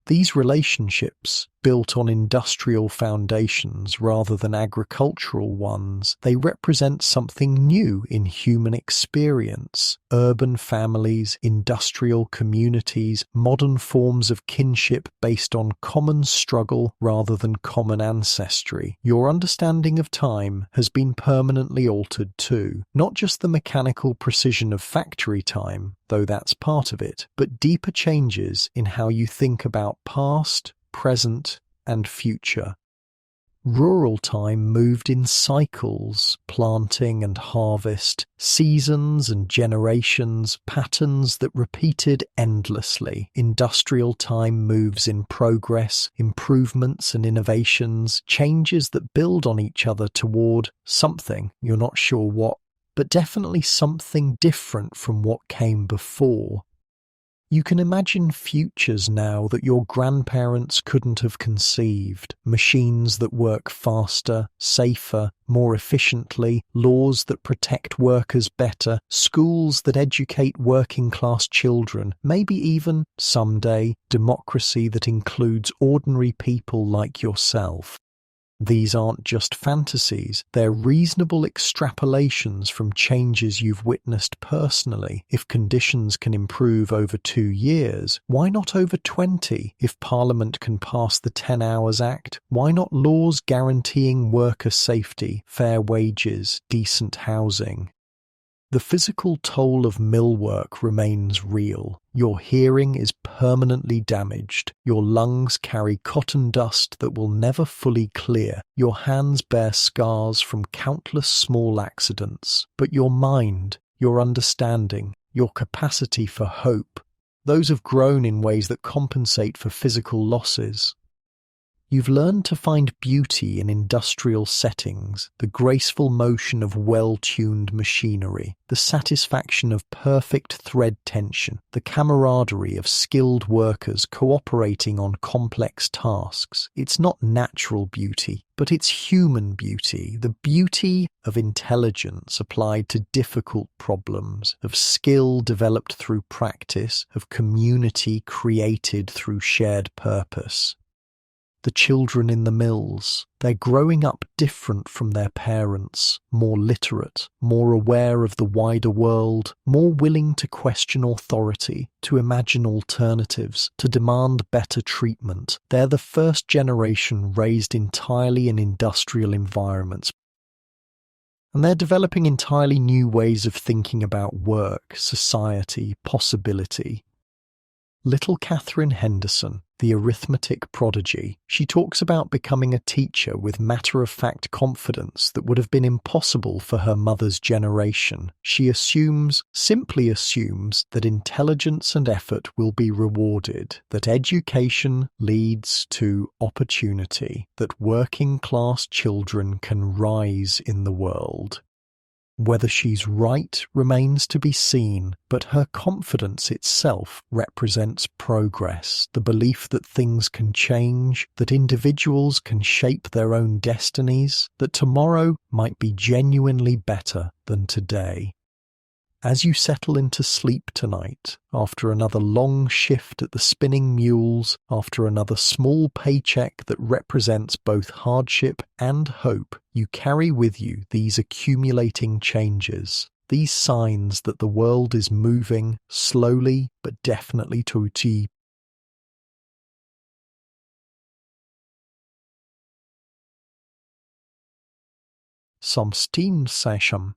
These relationships, built on industrial foundations rather than agricultural ones, they represent something new in human experience. Urban families, industrial communities, modern forms of kinship based on common struggle rather than common ancestry. Your understanding of time has been permanently altered too. Not just the mechanical precision of factory time, though that's part of it, but deeper changes in how you think about past, present, and future. Rural time moved in cycles, planting and harvest, seasons and generations, patterns that repeated endlessly. Industrial time moves in progress, improvements and innovations, changes that build on each other toward something, you're not sure what, but definitely something different from what came before. You can imagine futures now that your grandparents couldn't have conceived. Machines that work faster, safer, more efficiently, laws that protect workers better, schools that educate working-class children, maybe even, someday, democracy that includes ordinary people like yourself. These aren't just fantasies, they're reasonable extrapolations from changes you've witnessed personally. If conditions can improve over 2 years, why not over 20? If Parliament can pass the 10 Hours Act, why not laws guaranteeing worker safety, fair wages, decent housing? The physical toll of mill work remains real. Your hearing is permanently damaged. Your lungs carry cotton dust that will never fully clear. Your hands bear scars from countless small accidents. But your mind, your understanding, your capacity for hope, those have grown in ways that compensate for physical losses. You've learned to find beauty in industrial settings, the graceful motion of well-tuned machinery, the satisfaction of perfect thread tension, the camaraderie of skilled workers cooperating on complex tasks. It's not natural beauty, but it's human beauty, the beauty of intelligence applied to difficult problems, of skill developed through practice, of community created through shared purpose. The children in the mills, they're growing up different from their parents, more literate, more aware of the wider world, more willing to question authority, to imagine alternatives, to demand better treatment. They're the first generation raised entirely in industrial environments. And they're developing entirely new ways of thinking about work, society, possibility. Little Catherine Henderson, the arithmetic prodigy, she talks about becoming a teacher with matter-of-fact confidence that would have been impossible for her mother's generation. She simply assumes that intelligence and effort will be rewarded, that education leads to opportunity, that working-class children can rise in the world. Whether she's right remains to be seen, but her confidence itself represents progress, the belief that things can change, that individuals can shape their own destinies, that tomorrow might be genuinely better than today. As you settle into sleep tonight, after another long shift at the spinning mules, after another small paycheck that represents both hardship and hope, you carry with you these accumulating changes, these signs that the world is moving slowly but definitely to some steam session.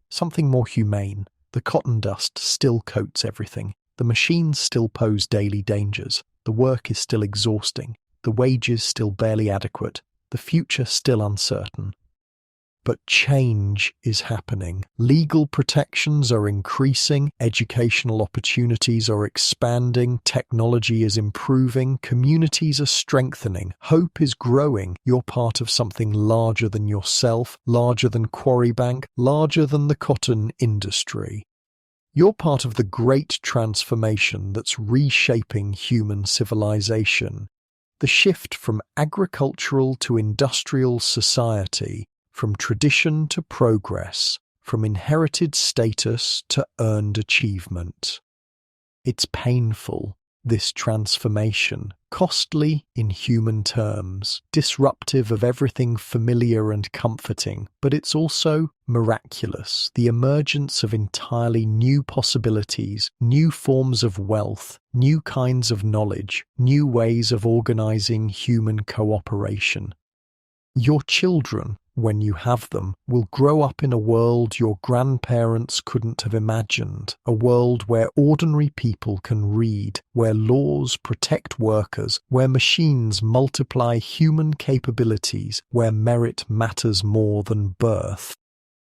Something more humane. The cotton dust still coats everything. The machines still pose daily dangers. The work is still exhausting. The wages still barely adequate. The future still uncertain. But change is happening. Legal protections are increasing, educational opportunities are expanding, technology is improving, communities are strengthening, hope is growing. You're part of something larger than yourself, larger than Quarrybank, larger than the cotton industry. You're part of the great transformation that's reshaping human civilization. The shift from agricultural to industrial society, from tradition to progress, from inherited status to earned achievement. It's painful, this transformation, costly in human terms, disruptive of everything familiar and comforting, but it's also miraculous, the emergence of entirely new possibilities, new forms of wealth, new kinds of knowledge, new ways of organizing human cooperation. Your children, when you have them, will grow up in a world your grandparents couldn't have imagined, a world where ordinary people can read, where laws protect workers, where machines multiply human capabilities, where merit matters more than birth.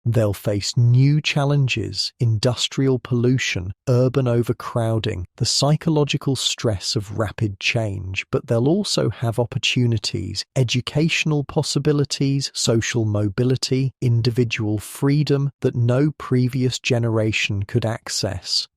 They'll face new challenges, industrial pollution, urban overcrowding, the psychological stress of rapid change, but they'll also have opportunities, educational possibilities, social mobility, individual freedom that no previous generation could access.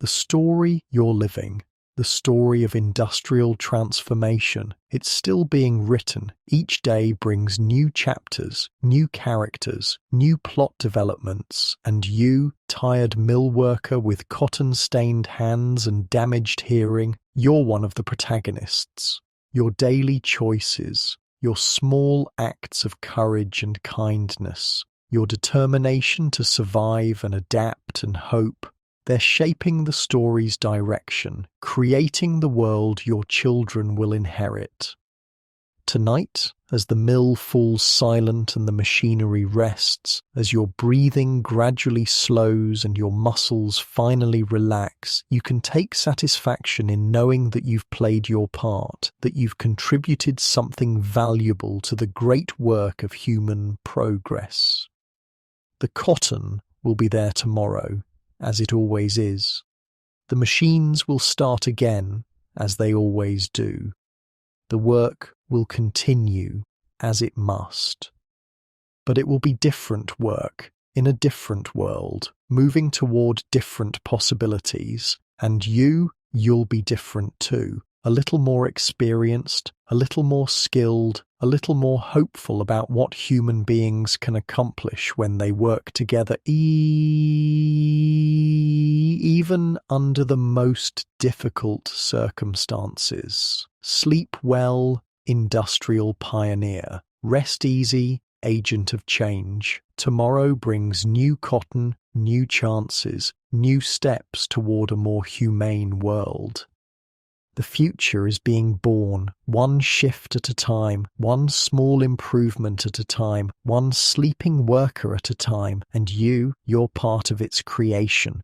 The story you're living, the story of industrial transformation, it's still being written. Each day brings new chapters, new characters, new plot developments, and you, tired mill worker with cotton-stained hands and damaged hearing, you're one of the protagonists. Your daily choices, your small acts of courage and kindness, your determination to survive and adapt and hope, they're shaping the story's direction, creating the world your children will inherit. Tonight, as the mill falls silent and the machinery rests, as your breathing gradually slows and your muscles finally relax, you can take satisfaction in knowing that you've played your part, that you've contributed something valuable to the great work of human progress. The cotton will be there tomorrow, as it always is. The machines will start again, as they always do. The work will continue, as it must. But it will be different work, in a different world, moving toward different possibilities, and you'll be different too. A little more experienced, a little more skilled, a little more hopeful about what human beings can accomplish when they work together, even under the most difficult circumstances. Sleep well, industrial pioneer. Rest easy, agent of change. Tomorrow brings new cotton, new chances, new steps toward a more humane world. The future is being born, one shift at a time, one small improvement at a time, one sleeping worker at a time, and you're part of its creation.